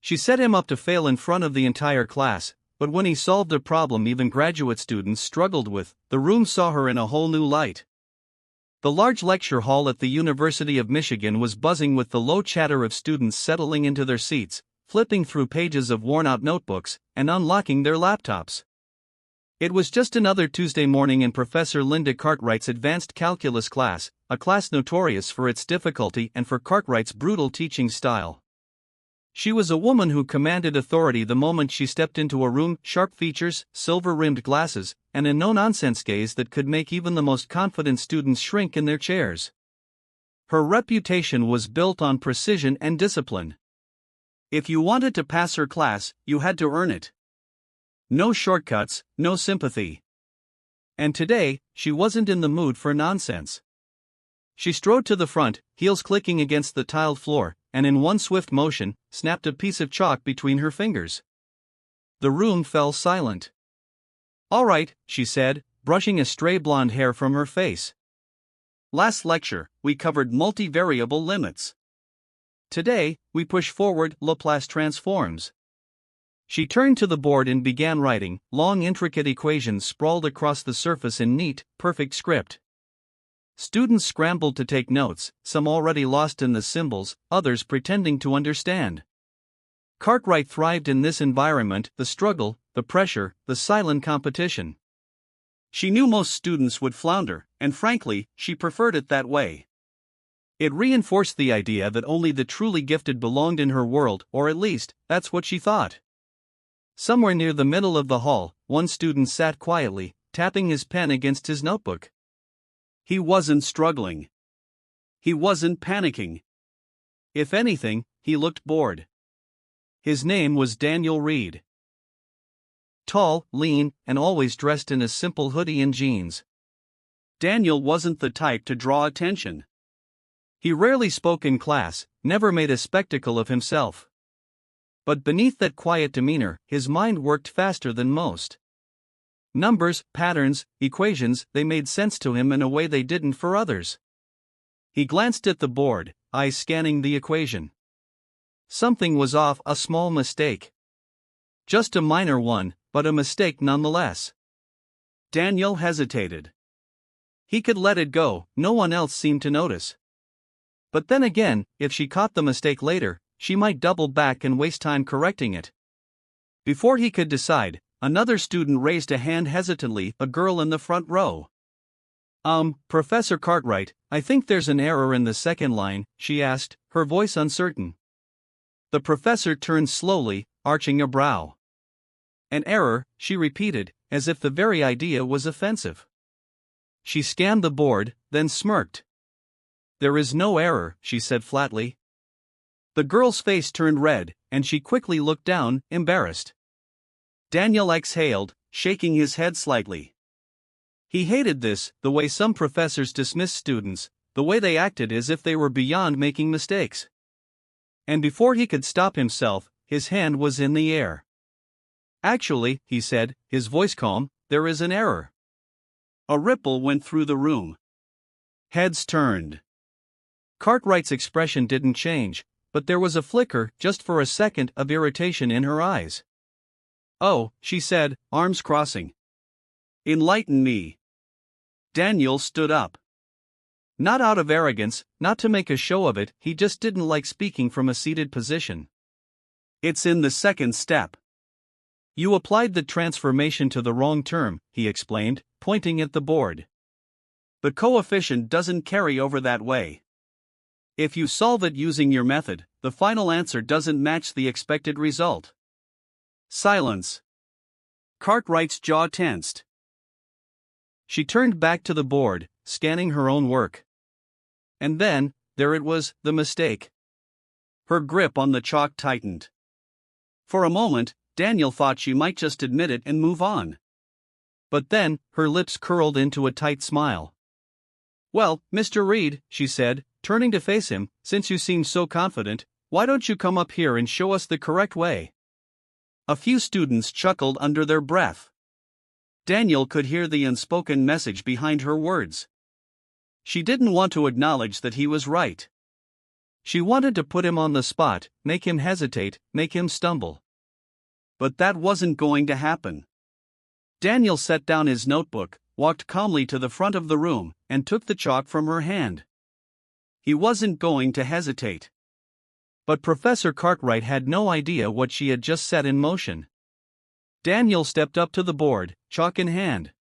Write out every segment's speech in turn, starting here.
She set him up to fail in front of the entire class, but when he solved a problem even graduate students struggled with, the room saw her in a whole new light. The large lecture hall at the University of Michigan was buzzing with the low chatter of students settling into their seats, flipping through pages of worn-out notebooks, and unlocking their laptops. It was just another Tuesday morning in Professor Linda Cartwright's advanced calculus class, a class notorious for its difficulty and for Cartwright's brutal teaching style. She was a woman who commanded authority the moment she stepped into a room, sharp features, silver-rimmed glasses, and a no-nonsense gaze that could make even the most confident students shrink in their chairs. Her reputation was built on precision and discipline. If you wanted to pass her class, you had to earn it. No shortcuts, no sympathy. And today, she wasn't in the mood for nonsense. She strode to the front, heels clicking against the tiled floor, and in one swift motion, snapped a piece of chalk between her fingers. The room fell silent. "All right," she said, brushing a stray blonde hair from her face. "Last lecture, we covered multivariable limits. Today, we push forward Laplace transforms." She turned to the board and began writing. Long intricate equations sprawled across the surface in neat, perfect script. Students scrambled to take notes, some already lost in the symbols, others pretending to understand. Cartwright thrived in this environment, the struggle, the pressure, the silent competition. She knew most students would flounder, and frankly, she preferred it that way. It reinforced the idea that only the truly gifted belonged in her world, or at least, that's what she thought. Somewhere near the middle of the hall, one student sat quietly, tapping his pen against his notebook. He wasn't struggling. He wasn't panicking. If anything, he looked bored. His name was Daniel Reed. Tall, lean, and always dressed in a simple hoodie and jeans. Daniel wasn't the type to draw attention. He rarely spoke in class, never made a spectacle of himself. But beneath that quiet demeanor, his mind worked faster than most. Numbers, patterns, equations, they made sense to him in a way they didn't for others. He glanced at the board, eyes scanning the equation. Something was off, a small mistake. Just a minor one, but a mistake nonetheless. Daniel hesitated. He could let it go, no one else seemed to notice. But then again, if she caught the mistake later, she might double back and waste time correcting it. Before he could decide, another student raised a hand hesitantly, a girl in the front row. Professor Cartwright, I think there's an error in the second line," she asked, her voice uncertain. The professor turned slowly, arching a brow. "An error," she repeated, as if the very idea was offensive. She scanned the board, then smirked. "There is no error," she said flatly. The girl's face turned red, and she quickly looked down, embarrassed. Daniel exhaled, shaking his head slightly. He hated this, the way some professors dismissed students, the way they acted as if they were beyond making mistakes. And before he could stop himself, his hand was in the air. "Actually," he said, his voice calm, "there is an error." A ripple went through the room. Heads turned. Cartwright's expression didn't change, but there was a flicker, just for a second, of irritation in her eyes. "Oh," she said, arms crossing. "Enlighten me." Daniel stood up. Not out of arrogance, not to make a show of it, he just didn't like speaking from a seated position. "It's in the second step. You applied the transformation to the wrong term," he explained, pointing at the board. "The coefficient doesn't carry over that way. If you solve it using your method, the final answer doesn't match the expected result." Silence. Cartwright's jaw tensed. She turned back to the board, scanning her own work. And then, there it was, the mistake. Her grip on the chalk tightened. For a moment, Daniel thought she might just admit it and move on. But then, her lips curled into a tight smile. "Well, Mr. Reed," she said, turning to face him, "since you seem so confident, why don't you come up here and show us the correct way?" A few students chuckled under their breath. Daniel could hear the unspoken message behind her words. She didn't want to acknowledge that he was right. She wanted to put him on the spot, make him hesitate, make him stumble. But that wasn't going to happen. Daniel set down his notebook, walked calmly to the front of the room, and took the chalk from her hand. He wasn't going to hesitate. But Professor Cartwright had no idea what she had just set in motion. Daniel stepped up to the board, chalk in hand.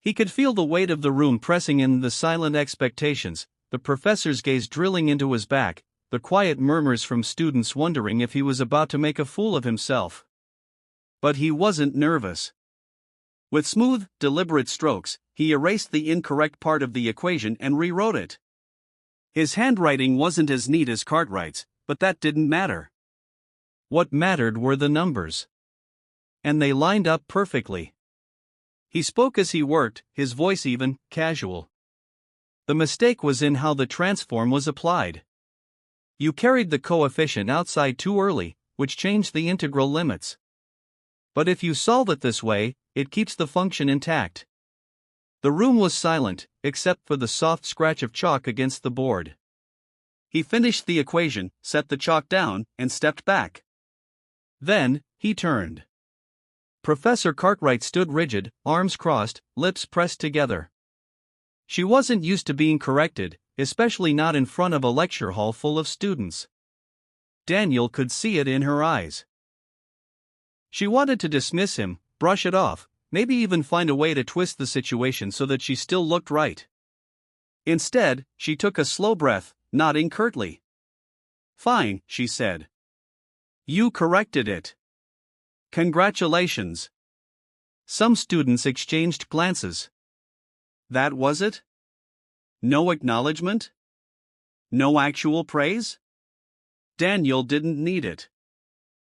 He could feel the weight of the room pressing in, the silent expectations, the professor's gaze drilling into his back, the quiet murmurs from students wondering if he was about to make a fool of himself. But he wasn't nervous. With smooth, deliberate strokes, he erased the incorrect part of the equation and rewrote it. His handwriting wasn't as neat as Cartwright's, but that didn't matter. What mattered were the numbers. And they lined up perfectly. He spoke as he worked, his voice even, casual. The mistake was in how the transform was applied. You carried the coefficient outside too early, which changed the integral limits. But if you solve it this way, it keeps the function intact. The room was silent, except for the soft scratch of chalk against the board. He finished the equation, set the chalk down, and stepped back. Then, he turned. Professor Cartwright stood rigid, arms crossed, lips pressed together. She wasn't used to being corrected, especially not in front of a lecture hall full of students. Daniel could see it in her eyes. She wanted to dismiss him, brush it off, maybe even find a way to twist the situation so that she still looked right. Instead, she took a slow breath, nodding curtly. "Fine," she said. "You corrected it. Congratulations." Some students exchanged glances. That was it? No acknowledgement? No actual praise? Daniel didn't need it.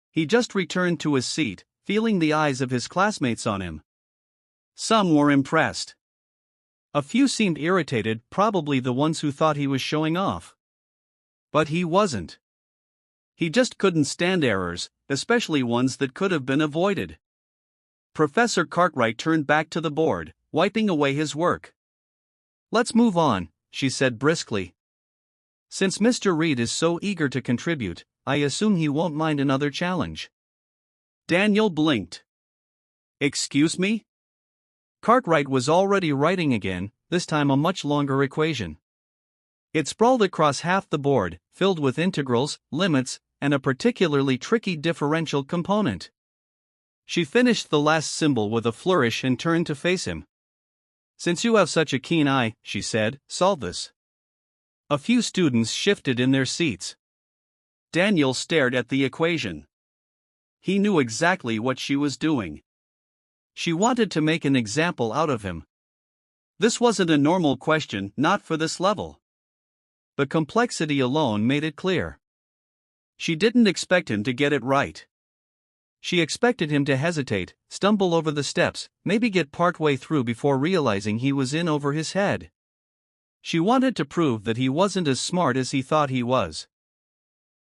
He just returned to his seat, feeling the eyes of his classmates on him. Some were impressed. A few seemed irritated, probably the ones who thought he was showing off. But he wasn't. He just couldn't stand errors, especially ones that could have been avoided. Professor Cartwright turned back to the board, wiping away his work. "Let's move on," she said briskly. "Since Mr. Reed is so eager to contribute, I assume he won't mind another challenge." Daniel blinked. "Excuse me?" Cartwright was already writing again, this time a much longer equation. It sprawled across half the board, filled with integrals, limits, and a particularly tricky differential component. She finished the last symbol with a flourish and turned to face him. "Since you have such a keen eye," she said, "solve this." A few students shifted in their seats. Daniel stared at the equation. He knew exactly what she was doing. She wanted to make an example out of him. This wasn't a normal question, not for this level. The complexity alone made it clear. She didn't expect him to get it right. She expected him to hesitate, stumble over the steps, maybe get partway through before realizing he was in over his head. She wanted to prove that he wasn't as smart as he thought he was.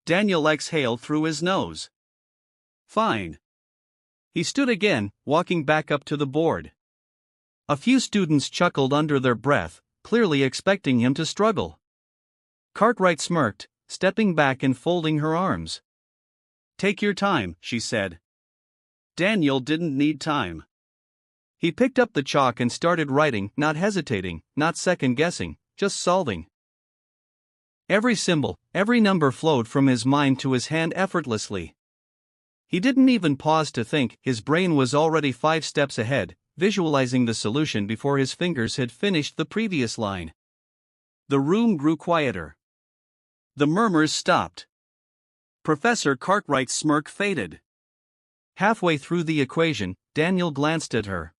Daniel exhaled through his nose. "Fine." He stood again, walking back up to the board. A few students chuckled under their breath, clearly expecting him to struggle. Cartwright smirked, stepping back and folding her arms. "Take your time," she said. Daniel didn't need time. He picked up the chalk and started writing, not hesitating, not second-guessing, just solving. Every symbol, every number flowed from his mind to his hand effortlessly. He didn't even pause to think, his brain was already 5 steps ahead, visualizing the solution before his fingers had finished the previous line. The room grew quieter. The murmurs stopped. Professor Cartwright's smirk faded. Halfway through the equation, Daniel glanced at her.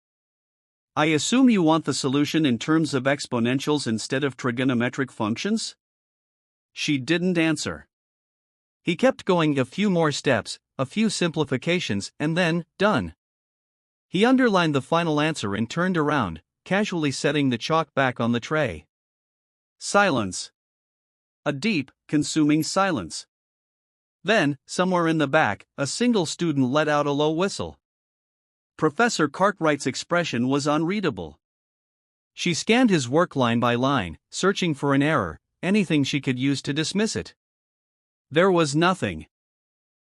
"I assume you want the solution in terms of exponentials instead of trigonometric functions?" She didn't answer. He kept going, a few more steps, a few simplifications, and then, done. He underlined the final answer and turned around, casually setting the chalk back on the tray. Silence. A deep, consuming silence. Then, somewhere in the back, a single student let out a low whistle. Professor Cartwright's expression was unreadable. She scanned his work line by line, searching for an error, anything she could use to dismiss it. There was nothing.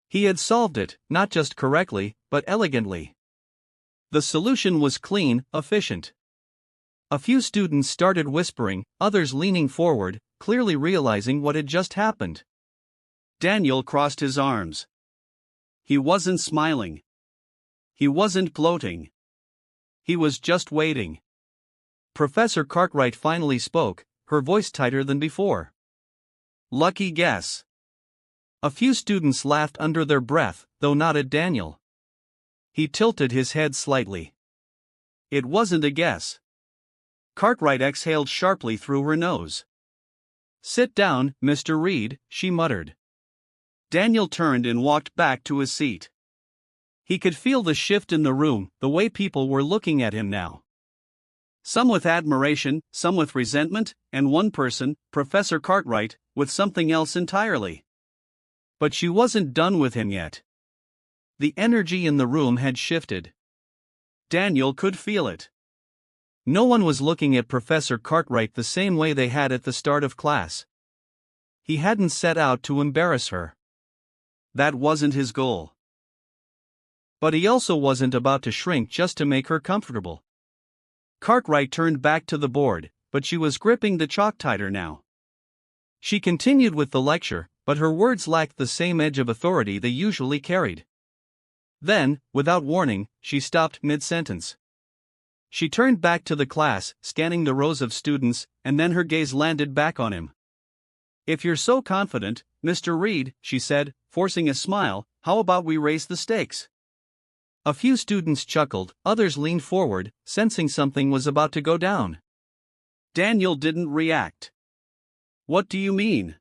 He had solved it, not just correctly, but elegantly. The solution was clean, efficient. A few students started whispering, others leaning forward, clearly realizing what had just happened. Daniel crossed his arms. He wasn't smiling. He wasn't gloating. He was just waiting. Professor Cartwright finally spoke, her voice tighter than before. Lucky guess. A few students laughed under their breath, though not at Daniel. He tilted his head slightly. It wasn't a guess. Cartwright exhaled sharply through her nose. Sit down, Mr. Reed, she muttered. Daniel turned and walked back to his seat. He could feel the shift in the room, the way people were looking at him now. Some with admiration, some with resentment, and one person, Professor Cartwright, with something else entirely. But she wasn't done with him yet. The energy in the room had shifted. Daniel could feel it. No one was looking at Professor Cartwright the same way they had at the start of class. He hadn't set out to embarrass her. That wasn't his goal. But he also wasn't about to shrink just to make her comfortable. Cartwright turned back to the board, but she was gripping the chalk tighter now. She continued with the lecture, but her words lacked the same edge of authority they usually carried. Then, without warning, she stopped mid-sentence. She turned back to the class, scanning the rows of students, and then her gaze landed back on him. If you're so confident, Mr. Reed, she said, forcing a smile, how about we raise the stakes? A few students chuckled, others leaned forward, sensing something was about to go down. Daniel didn't react. What do you mean?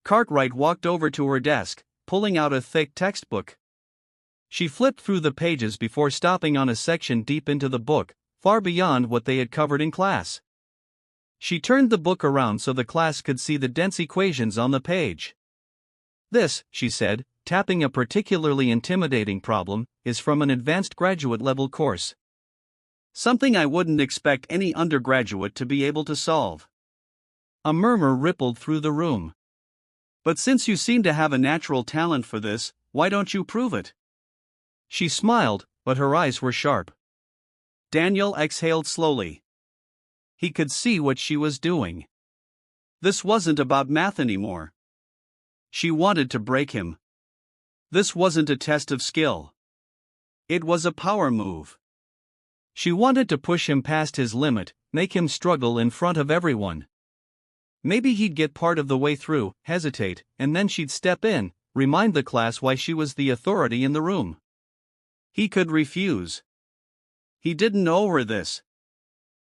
Cartwright walked over to her desk, pulling out a thick textbook. She flipped through the pages before stopping on a section deep into the book, far beyond what they had covered in class. She turned the book around so the class could see the dense equations on the page. This, she said, tapping a particularly intimidating problem, is from an advanced graduate-level course. Something I wouldn't expect any undergraduate to be able to solve. A murmur rippled through the room. But since you seem to have a natural talent for this, why don't you prove it? She smiled, but her eyes were sharp. Daniel exhaled slowly. He could see what she was doing. This wasn't about math anymore. She wanted to break him. This wasn't a test of skill. It was a power move. She wanted to push him past his limit, make him struggle in front of everyone. Maybe he'd get part of the way through, hesitate, and then she'd step in, remind the class why she was the authority in the room. He could refuse. He didn't owe her this.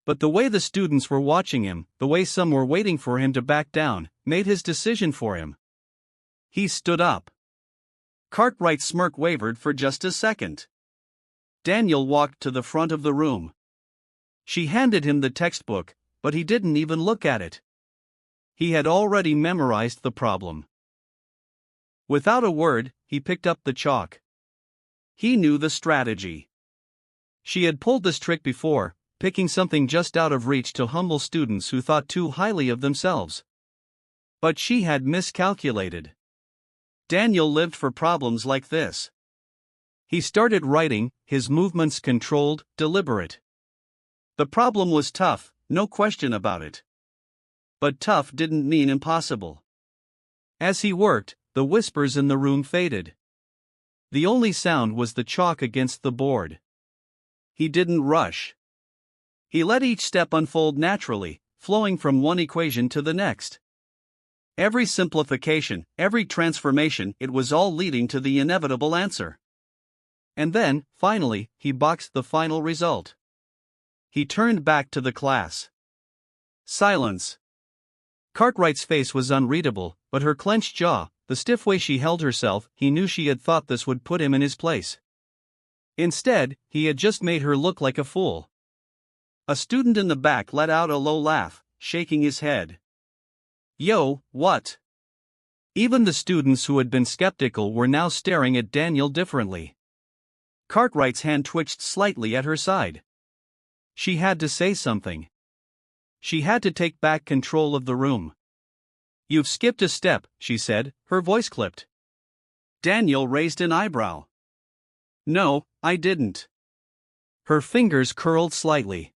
But the way the students were watching him, the way some were waiting for him to back down, made his decision for him. He stood up. Cartwright's smirk wavered for just a second. Daniel walked to the front of the room. She handed him the textbook, but he didn't even look at it. He had already memorized the problem. Without a word, he picked up the chalk. He knew the strategy. She had pulled this trick before, picking something just out of reach to humble students who thought too highly of themselves. But she had miscalculated. Daniel lived for problems like this. He started writing, his movements controlled, deliberate. The problem was tough, no question about it. But tough didn't mean impossible. As he worked, the whispers in the room faded. The only sound was the chalk against the board. He didn't rush. He let each step unfold naturally, flowing from one equation to the next. Every simplification, every transformation, it was all leading to the inevitable answer. And then, finally, he boxed the final result. He turned back to the class. Silence. Cartwright's face was unreadable, but her clenched jaw, the stiff way she held herself, he knew she had thought this would put him in his place. Instead, he had just made her look like a fool. A student in the back let out a low laugh, shaking his head. Yo, what? Even the students who had been skeptical were now staring at Daniel differently. Cartwright's hand twitched slightly at her side. She had to say something. She had to take back control of the room. You've skipped a step, she said, her voice clipped. Daniel raised an eyebrow. No, I didn't. Her fingers curled slightly.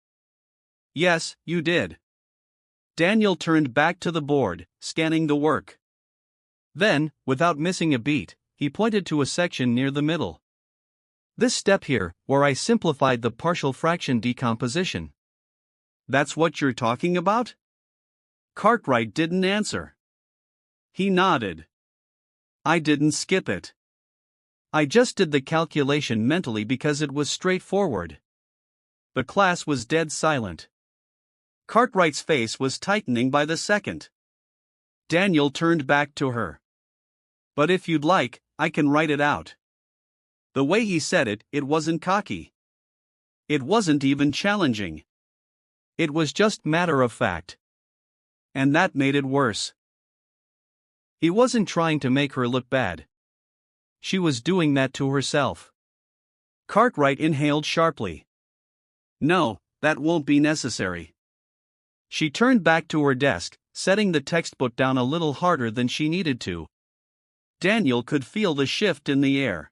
Yes, you did. Daniel turned back to the board, scanning the work. Then, without missing a beat, he pointed to a section near the middle. This step here, where I simplified the partial fraction decomposition. That's what you're talking about? Cartwright didn't answer. He nodded. I didn't skip it. I just did the calculation mentally because it was straightforward. The class was dead silent. Cartwright's face was tightening by the second. Daniel turned back to her. But if you'd like, I can write it out. The way he said it, it wasn't cocky. It wasn't even challenging. It was just matter of fact. And that made it worse. He wasn't trying to make her look bad. She was doing that to herself. Cartwright inhaled sharply. No, that won't be necessary. She turned back to her desk, setting the textbook down a little harder than she needed to. Daniel could feel the shift in the air.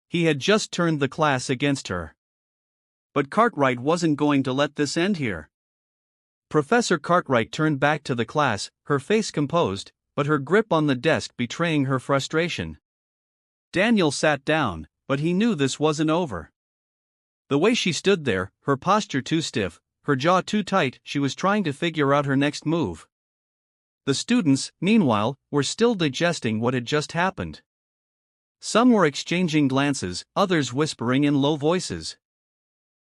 He had just turned the class against her. But Cartwright wasn't going to let this end here. Professor Cartwright turned back to the class, her face composed, but her grip on the desk betraying her frustration. Daniel sat down, but he knew this wasn't over. The way she stood there, her posture too stiff, her jaw too tight, she was trying to figure out her next move. The students, meanwhile, were still digesting what had just happened. Some were exchanging glances, others whispering in low voices.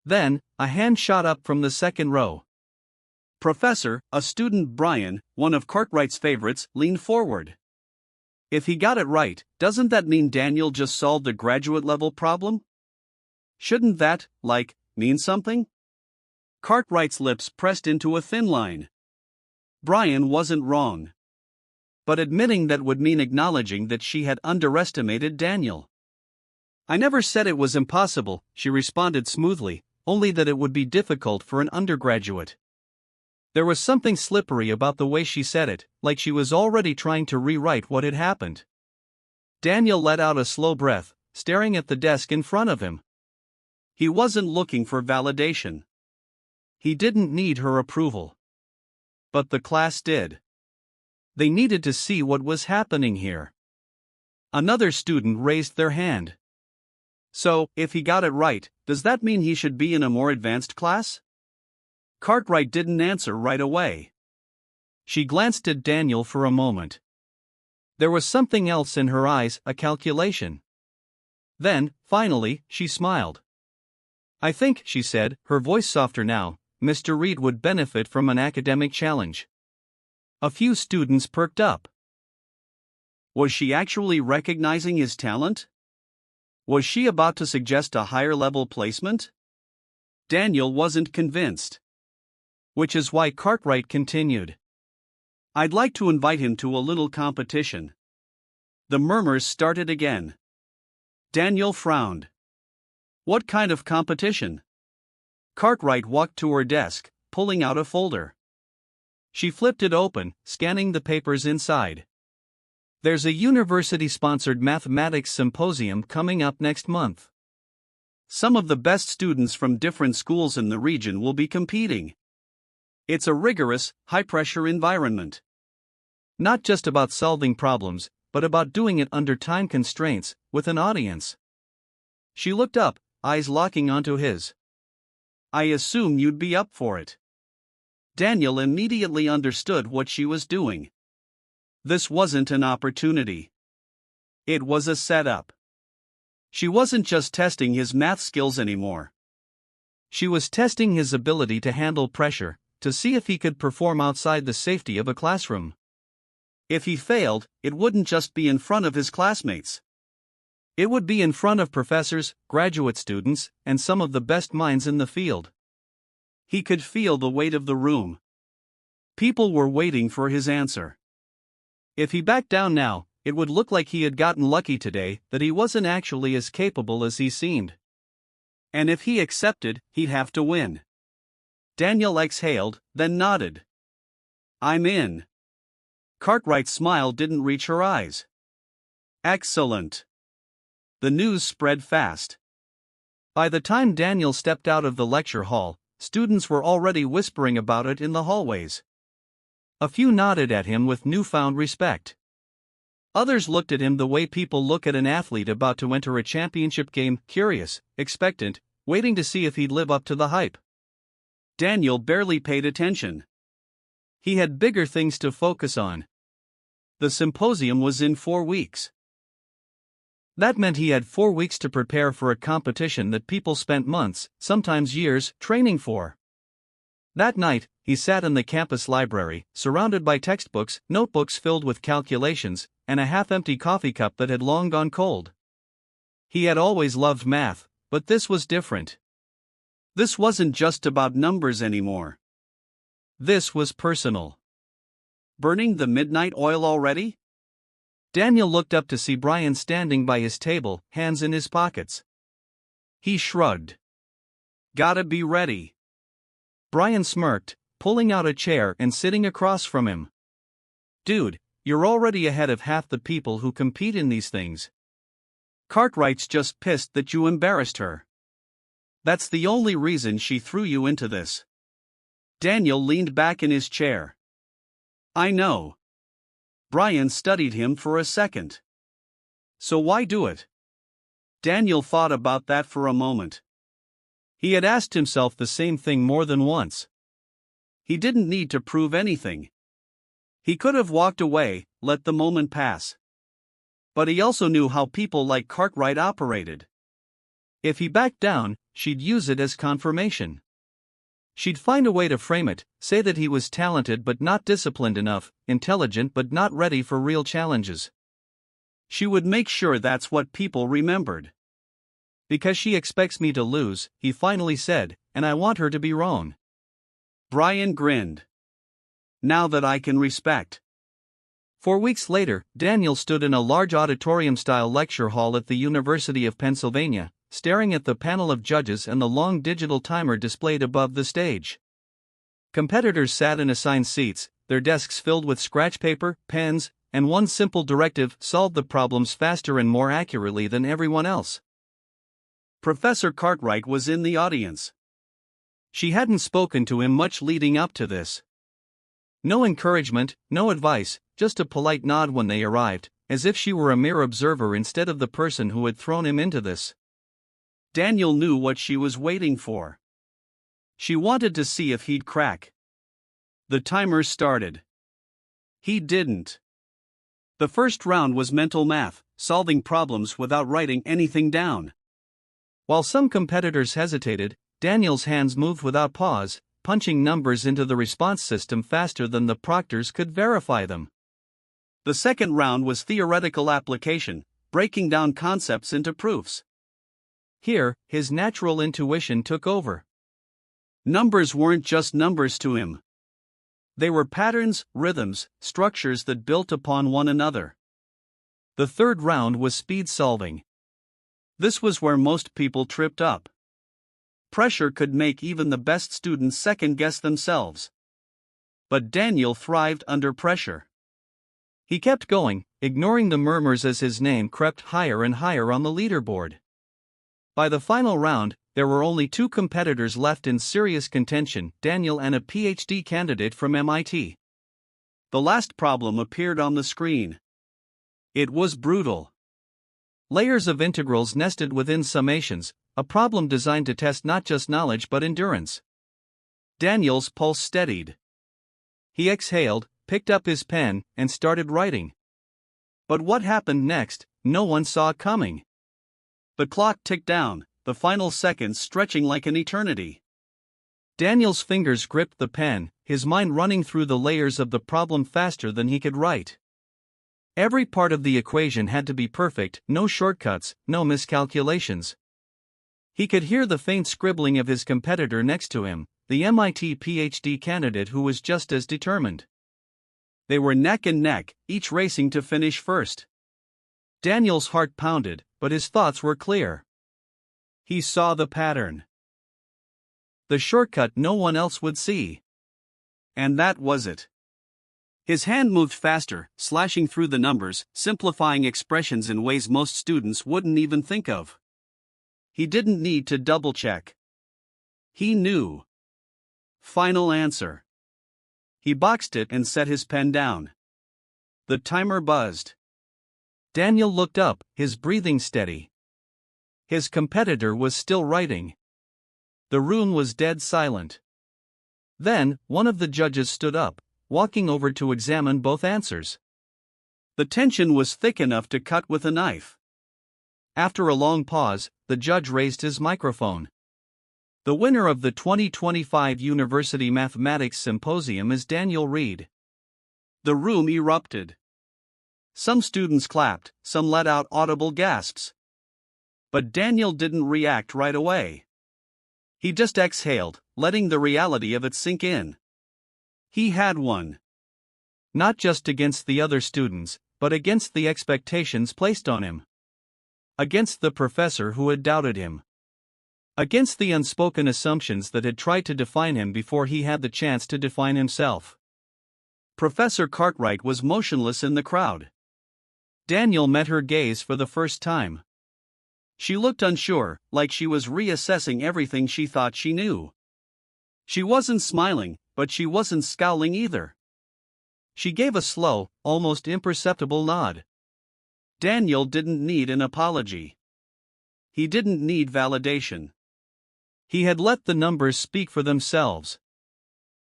Then, a hand shot up from the second row. Professor, a student Brian, one of Cartwright's favorites, leaned forward. If he got it right, doesn't that mean Daniel just solved a graduate-level problem? Shouldn't that, mean something? Cartwright's lips pressed into a thin line. Brian wasn't wrong. But admitting that would mean acknowledging that she had underestimated Daniel. I never said it was impossible, she responded smoothly, only that it would be difficult for an undergraduate. There was something slippery about the way she said it, like she was already trying to rewrite what had happened. Daniel let out a slow breath, staring at the desk in front of him. He wasn't looking for validation. He didn't need her approval. But the class did. They needed to see what was happening here. Another student raised their hand. So, if he got it right, does that mean he should be in a more advanced class? Cartwright didn't answer right away. She glanced at Daniel for a moment. There was something else in her eyes, a calculation. Then, finally, she smiled. I think, she said, her voice softer now, Mr. Reed would benefit from an academic challenge. A few students perked up. Was she actually recognizing his talent? Was she about to suggest a higher-level placement? Daniel wasn't convinced. Which is why Cartwright continued. I'd like to invite him to a little competition. The murmurs started again. Daniel frowned. What kind of competition? Cartwright walked to her desk, pulling out a folder. She flipped it open, scanning the papers inside. There's a university-sponsored mathematics symposium coming up next month. Some of the best students from different schools in the region will be competing. It's a rigorous, high-pressure environment. Not just about solving problems, but about doing it under time constraints, with an audience. She looked up, eyes locking onto his. I assume you'd be up for it. Daniel immediately understood what she was doing. This wasn't an opportunity. It was a setup. She wasn't just testing his math skills anymore. She was testing his ability to handle pressure, to see if he could perform outside the safety of a classroom. If he failed, it wouldn't just be in front of his classmates. It would be in front of professors, graduate students, and some of the best minds in the field. He could feel the weight of the room. People were waiting for his answer. If he backed down now, it would look like he had gotten lucky today, that he wasn't actually as capable as he seemed. And if he accepted, he'd have to win. Daniel exhaled, then nodded. I'm in. Cartwright's smile didn't reach her eyes. Excellent. The news spread fast. By the time Daniel stepped out of the lecture hall, students were already whispering about it in the hallways. A few nodded at him with newfound respect. Others looked at him the way people look at an athlete about to enter a championship game, curious, expectant, waiting to see if he'd live up to the hype. Daniel barely paid attention. He had bigger things to focus on. The symposium was in 4 weeks. That meant he had 4 weeks to prepare for a competition that people spent months, sometimes years, training for. That night, he sat in the campus library, surrounded by textbooks, notebooks filled with calculations, and a half-empty coffee cup that had long gone cold. He had always loved math, but this was different. This wasn't just about numbers anymore. This was personal. Burning the midnight oil already? Daniel looked up to see Brian standing by his table, hands in his pockets. He shrugged. Gotta be ready. Brian smirked, pulling out a chair and sitting across from him. Dude, you're already ahead of half the people who compete in these things. Cartwright's just pissed that you embarrassed her. That's the only reason she threw you into this. Daniel leaned back in his chair. I know. Brian studied him for a second. So why do it? Daniel thought about that for a moment. He had asked himself the same thing more than once. He didn't need to prove anything. He could have walked away, let the moment pass. But he also knew how people like Cartwright operated. If he backed down, she'd use it as confirmation. She'd find a way to frame it, say that he was talented but not disciplined enough, intelligent but not ready for real challenges. She would make sure that's what people remembered. Because she expects me to lose, he finally said, and I want her to be wrong. Brian grinned. Now that I can respect. 4 weeks later, Daniel stood in a large auditorium-style lecture hall at the University of Pennsylvania, staring at the panel of judges and the long digital timer displayed above the stage. Competitors sat in assigned seats, their desks filled with scratch paper, pens, and one simple directive: solve the problems faster and more accurately than everyone else. Professor Cartwright was in the audience. She hadn't spoken to him much leading up to this. No encouragement, no advice, just a polite nod when they arrived, as if she were a mere observer instead of the person who had thrown him into this. Daniel knew what she was waiting for. She wanted to see if he'd crack. The timer started. He didn't. The first round was mental math, solving problems without writing anything down. While some competitors hesitated, Daniel's hands moved without pause, punching numbers into the response system faster than the proctors could verify them. The second round was theoretical application, breaking down concepts into proofs. Here, his natural intuition took over. Numbers weren't just numbers to him. They were patterns, rhythms, structures that built upon one another. The third round was speed solving. This was where most people tripped up. Pressure could make even the best students second-guess themselves. But Daniel thrived under pressure. He kept going, ignoring the murmurs as his name crept higher and higher on the leaderboard. By the final round, there were only 2 competitors left in serious contention: Daniel and a PhD candidate from MIT. The last problem appeared on the screen. It was brutal. Layers of integrals nested within summations, a problem designed to test not just knowledge but endurance. Daniel's pulse steadied. He exhaled, picked up his pen, and started writing. But what happened next, no one saw coming. The clock ticked down, the final seconds stretching like an eternity. Daniel's fingers gripped the pen, his mind running through the layers of the problem faster than he could write. Every part of the equation had to be perfect, no shortcuts, no miscalculations. He could hear the faint scribbling of his competitor next to him, the MIT PhD candidate who was just as determined. They were neck and neck, each racing to finish first. Daniel's heart pounded, but his thoughts were clear. He saw the pattern. The shortcut no one else would see. And that was it. His hand moved faster, slashing through the numbers, simplifying expressions in ways most students wouldn't even think of. He didn't need to double-check. He knew. Final answer. He boxed it and set his pen down. The timer buzzed. Daniel looked up, his breathing steady. His competitor was still writing. The room was dead silent. Then, one of the judges stood up, walking over to examine both answers. The tension was thick enough to cut with a knife. After a long pause, the judge raised his microphone. The winner of the 2025 University Mathematics Symposium is Daniel Reed. The room erupted. Some students clapped, some let out audible gasps. But Daniel didn't react right away. He just exhaled, letting the reality of it sink in. He had won. Not just against the other students, but against the expectations placed on him. Against the professor who had doubted him. Against the unspoken assumptions that had tried to define him before he had the chance to define himself. Professor Cartwright was motionless in the crowd. Daniel met her gaze for the first time. She looked unsure, like she was reassessing everything she thought she knew. She wasn't smiling, but she wasn't scowling either. She gave a slow, almost imperceptible nod. Daniel didn't need an apology. He didn't need validation. He had let the numbers speak for themselves.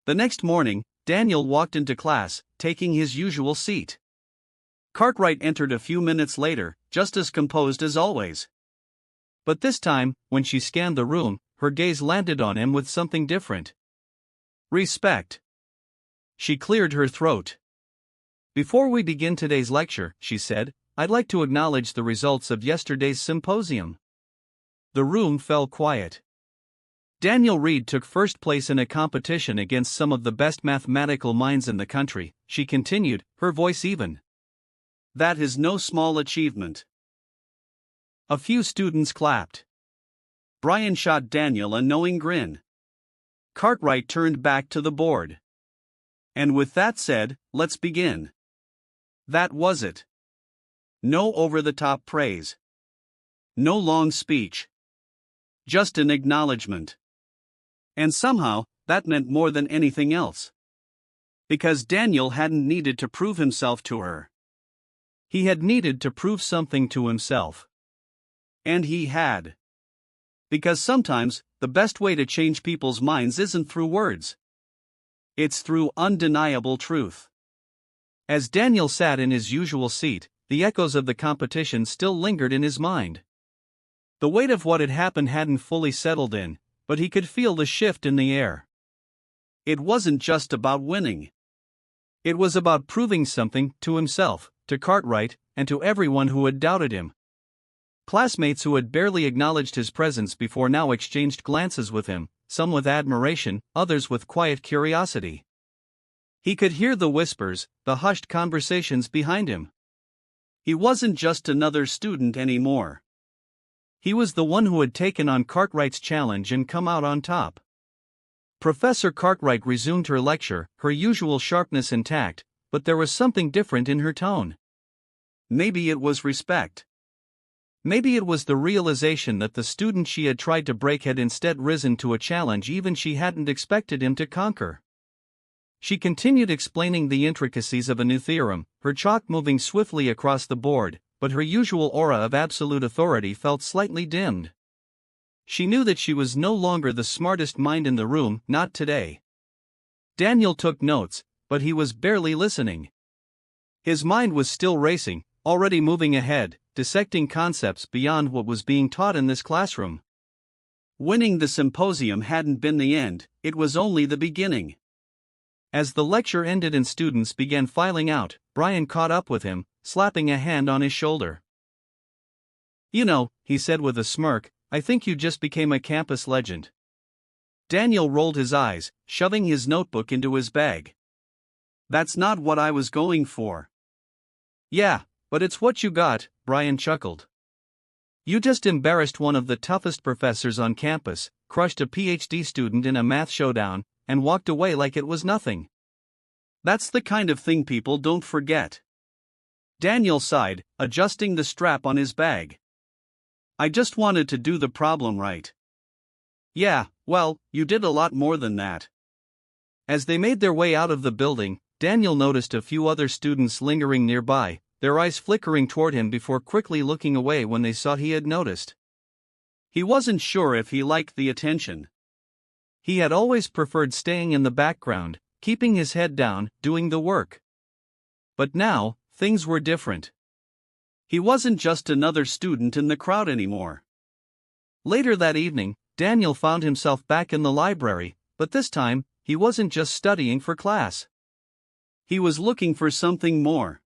The next morning, Daniel walked into class, taking his usual seat. Cartwright entered a few minutes later, just as composed as always. But this time, when she scanned the room, her gaze landed on him with something different. Respect. She cleared her throat. Before we begin today's lecture, she said, I'd like to acknowledge the results of yesterday's symposium. The room fell quiet. Daniel Reed took first place in a competition against some of the best mathematical minds in the country, she continued, her voice even. That is no small achievement. A few students clapped. Brian shot Daniel a knowing grin. Cartwright turned back to the board. And with that said, let's begin. That was it. No over-the-top praise. No long speech. Just an acknowledgement. And somehow, that meant more than anything else. Because Daniel hadn't needed to prove himself to her. He had needed to prove something to himself. And he had. Because sometimes, the best way to change people's minds isn't through words. It's through undeniable truth. As Daniel sat in his usual seat, the echoes of the competition still lingered in his mind. The weight of what had happened hadn't fully settled in, but he could feel the shift in the air. It wasn't just about winning. It was about proving something to himself, to Cartwright, and to everyone who had doubted him. Classmates who had barely acknowledged his presence before now exchanged glances with him, some with admiration, others with quiet curiosity. He could hear the whispers, the hushed conversations behind him. He wasn't just another student anymore. He was the one who had taken on Cartwright's challenge and come out on top. Professor Cartwright resumed her lecture, her usual sharpness intact, but there was something different in her tone. Maybe it was respect. Maybe it was the realization that the student she had tried to break had instead risen to a challenge even she hadn't expected him to conquer. She continued explaining the intricacies of a new theorem, her chalk moving swiftly across the board, but her usual aura of absolute authority felt slightly dimmed. She knew that she was no longer the smartest mind in the room, not today. Daniel took notes, but he was barely listening. His mind was still racing, already moving ahead, dissecting concepts beyond what was being taught in this classroom. Winning the symposium hadn't been the end, it was only the beginning. As the lecture ended and students began filing out, Brian caught up with him, slapping a hand on his shoulder. You know, he said with a smirk, I think you just became a campus legend. Daniel rolled his eyes, shoving his notebook into his bag. That's not what I was going for. Yeah, but it's what you got, Brian chuckled. You just embarrassed one of the toughest professors on campus, crushed a PhD student in a math showdown, and walked away like it was nothing. That's the kind of thing people don't forget. Daniel sighed, adjusting the strap on his bag. I just wanted to do the problem right. Yeah, well, you did a lot more than that. As they made their way out of the building, Daniel noticed a few other students lingering nearby, their eyes flickering toward him before quickly looking away when they saw he had noticed. He wasn't sure if he liked the attention. He had always preferred staying in the background, keeping his head down, doing the work. But now, things were different. He wasn't just another student in the crowd anymore. Later that evening, Daniel found himself back in the library, but this time, he wasn't just studying for class. He was looking for something more.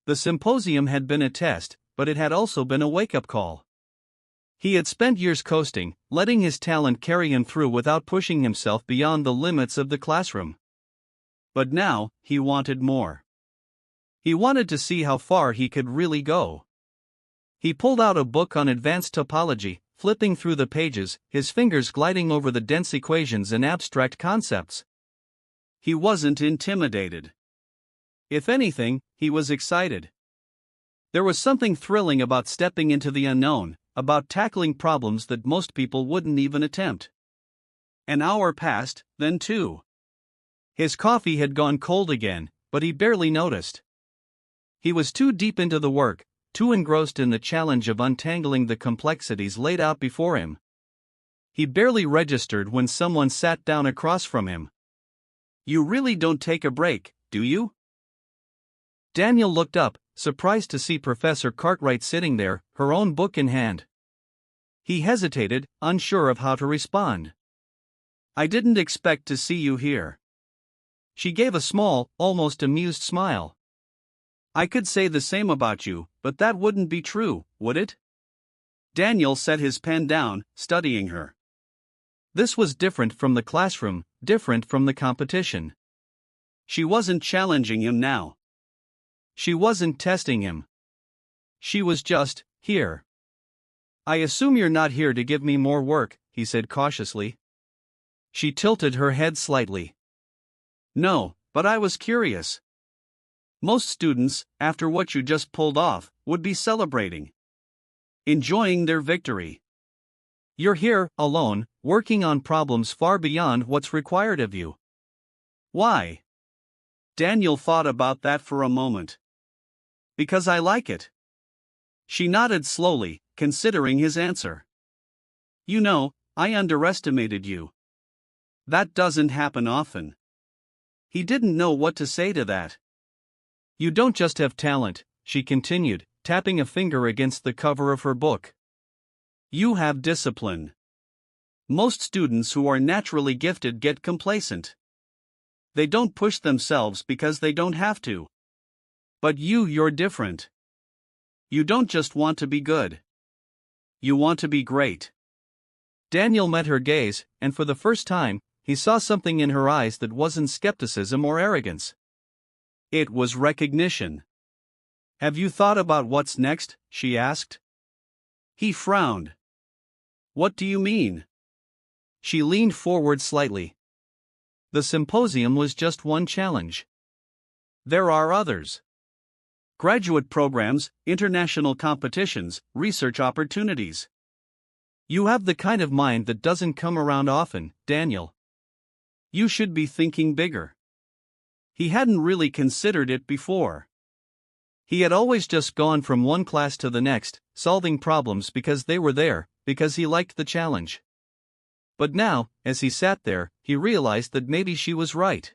The symposium had been a test, but it had also been a wake-up call. He had spent years coasting, letting his talent carry him through without pushing himself beyond the limits of the classroom. But now, he wanted more. He wanted to see how far he could really go. He pulled out a book on advanced topology, flipping through the pages, his fingers gliding over the dense equations and abstract concepts. He wasn't intimidated. If anything, he was excited. There was something thrilling about stepping into the unknown, about tackling problems that most people wouldn't even attempt. An hour passed, then two. His coffee had gone cold again, but he barely noticed. He was too deep into the work, too engrossed in the challenge of untangling the complexities laid out before him. He barely registered when someone sat down across from him. You really don't take a break, do you? Daniel looked up, surprised to see Professor Cartwright sitting there, her own book in hand. He hesitated, unsure of how to respond. I didn't expect to see you here. She gave a small, almost amused smile. I could say the same about you, but that wouldn't be true, would it? Daniel set his pen down, studying her. This was different from the classroom, different from the competition. She wasn't challenging him now. She wasn't testing him. She was just here. I assume you're not here to give me more work, he said cautiously. She tilted her head slightly. No, but I was curious. Most students, after what you just pulled off, would be celebrating. Enjoying their victory. You're here, alone, working on problems far beyond what's required of you. Why? Daniel thought about that for a moment. Because I like it. She nodded slowly, considering his answer. You know, I underestimated you. That doesn't happen often. He didn't know what to say to that. You don't just have talent, she continued, tapping a finger against the cover of her book. You have discipline. Most students who are naturally gifted get complacent. They don't push themselves because they don't have to. But you're different. You don't just want to be good. You want to be great. Daniel met her gaze, and for the first time, he saw something in her eyes that wasn't skepticism or arrogance. It was recognition. Have you thought about what's next? She asked. He frowned. What do you mean? She leaned forward slightly. The symposium was just one challenge. There are others. Graduate programs, international competitions, research opportunities. You have the kind of mind that doesn't come around often, Daniel. You should be thinking bigger. He hadn't really considered it before. He had always just gone from one class to the next, solving problems because they were there, because he liked the challenge. But now, as he sat there, he realized that maybe she was right.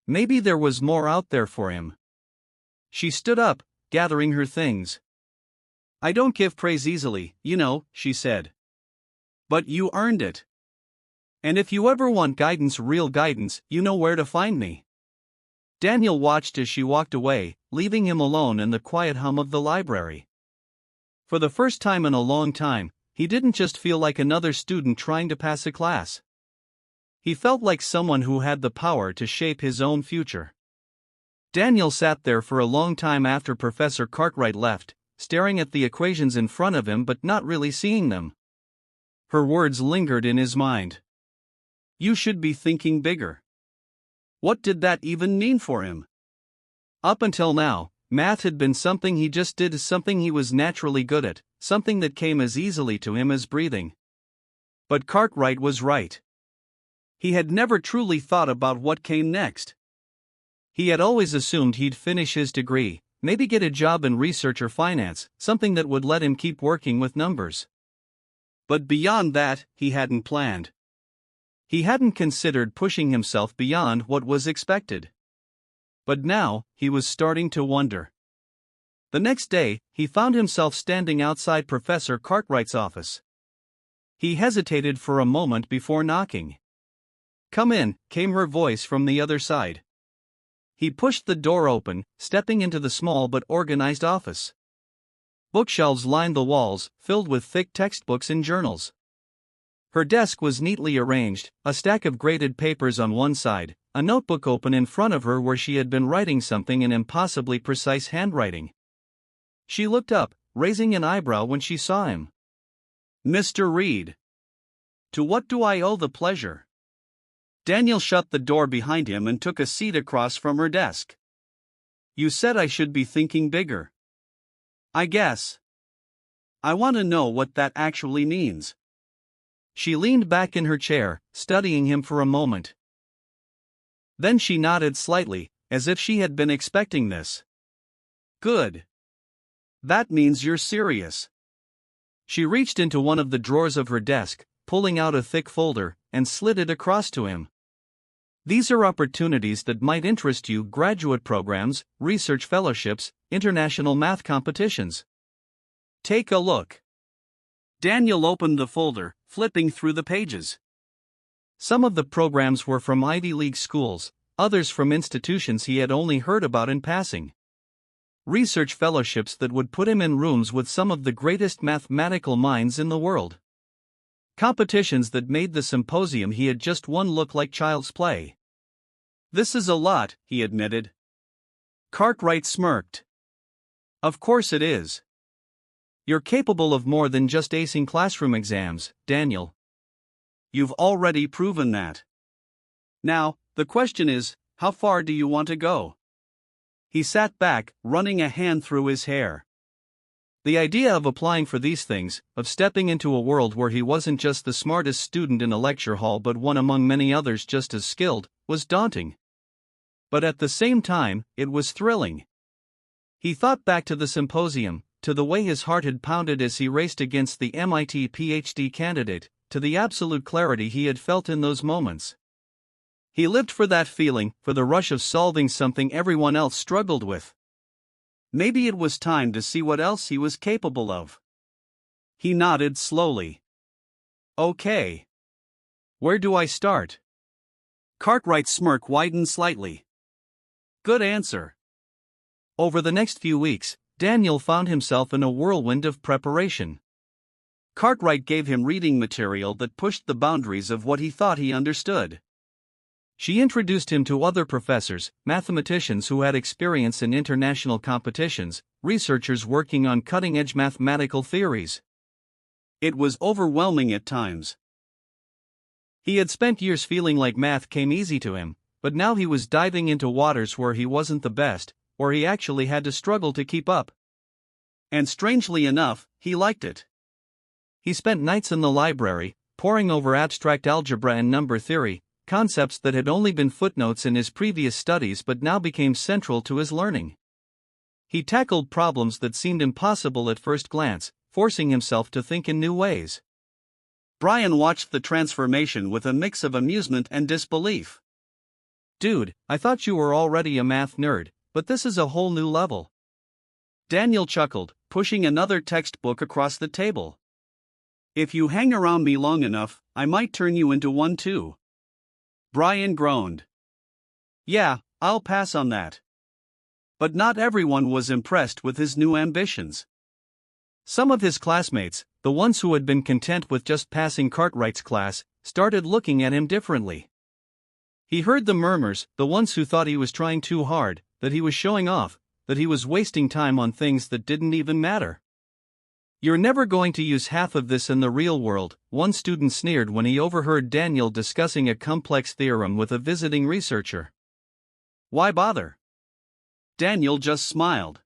Maybe there was more out there for him. She stood up, gathering her things. I don't give praise easily, you know, she said. But you earned it. And if you ever want guidance, real guidance, you know where to find me. Daniel watched as she walked away, leaving him alone in the quiet hum of the library. For the first time in a long time, he didn't just feel like another student trying to pass a class. He felt like someone who had the power to shape his own future. Daniel sat there for a long time after Professor Cartwright left, staring at the equations in front of him but not really seeing them. Her words lingered in his mind. You should be thinking bigger. What did that even mean for him? Up until now, math had been something he just did, something he was naturally good at, something that came as easily to him as breathing. But Cartwright was right. He had never truly thought about what came next. He had always assumed he'd finish his degree, maybe get a job in research or finance, something that would let him keep working with numbers. But beyond that, he hadn't planned. He hadn't considered pushing himself beyond what was expected. But now, he was starting to wonder. The next day, he found himself standing outside Professor Cartwright's office. He hesitated for a moment before knocking. "Come in," came her voice from the other side. He pushed the door open, stepping into the small but organized office. Bookshelves lined the walls, filled with thick textbooks and journals. Her desk was neatly arranged, a stack of graded papers on one side, a notebook open in front of her where she had been writing something in impossibly precise handwriting. She looked up, raising an eyebrow when she saw him. "Mr. Reed. To what do I owe the pleasure?" Daniel shut the door behind him and took a seat across from her desk. "You said I should be thinking bigger. I guess. I want to know what that actually means." She leaned back in her chair, studying him for a moment. Then she nodded slightly, as if she had been expecting this. "Good. That means you're serious." She reached into one of the drawers of her desk, pulling out a thick folder, and slid it across to him. "These are opportunities that might interest you: graduate programs, research fellowships, international math competitions. Take a look." Daniel opened the folder, flipping through the pages. Some of the programs were from Ivy League schools, others from institutions he had only heard about in passing. Research fellowships that would put him in rooms with some of the greatest mathematical minds in the world. Competitions that made the symposium he had just won look like child's play. "This is a lot," he admitted. Cartwright smirked. "Of course it is. You're capable of more than just acing classroom exams, Daniel. You've already proven that. Now, the question is, how far do you want to go?" He sat back, running a hand through his hair. The idea of applying for these things, of stepping into a world where he wasn't just the smartest student in a lecture hall but one among many others just as skilled, was daunting. But at the same time, it was thrilling. He thought back to the symposium, to the way his heart had pounded as he raced against the MIT PhD candidate, to the absolute clarity he had felt in those moments. He lived for that feeling, for the rush of solving something everyone else struggled with. Maybe it was time to see what else he was capable of. He nodded slowly. "Okay. Where do I start?" Cartwright's smirk widened slightly. "Good answer." Over the next few weeks, Daniel found himself in a whirlwind of preparation. Cartwright gave him reading material that pushed the boundaries of what he thought he understood. She introduced him to other professors, mathematicians who had experience in international competitions, researchers working on cutting-edge mathematical theories. It was overwhelming at times. He had spent years feeling like math came easy to him, but now he was diving into waters where he wasn't the best, where he actually had to struggle to keep up. And strangely enough, he liked it. He spent nights in the library, poring over abstract algebra and number theory, concepts that had only been footnotes in his previous studies but now became central to his learning. He tackled problems that seemed impossible at first glance, forcing himself to think in new ways. Brian watched the transformation with a mix of amusement and disbelief. "Dude, I thought you were already a math nerd, but this is a whole new level." Daniel chuckled, pushing another textbook across the table. "If you hang around me long enough, I might turn you into one too." Brian groaned. "Yeah, I'll pass on that." But not everyone was impressed with his new ambitions. Some of his classmates, the ones who had been content with just passing Cartwright's class, started looking at him differently. He heard the murmurs, the ones who thought he was trying too hard, that he was showing off, that he was wasting time on things that didn't even matter. "You're never going to use half of this in the real world," one student sneered when he overheard Daniel discussing a complex theorem with a visiting researcher. Why bother? Daniel just smiled.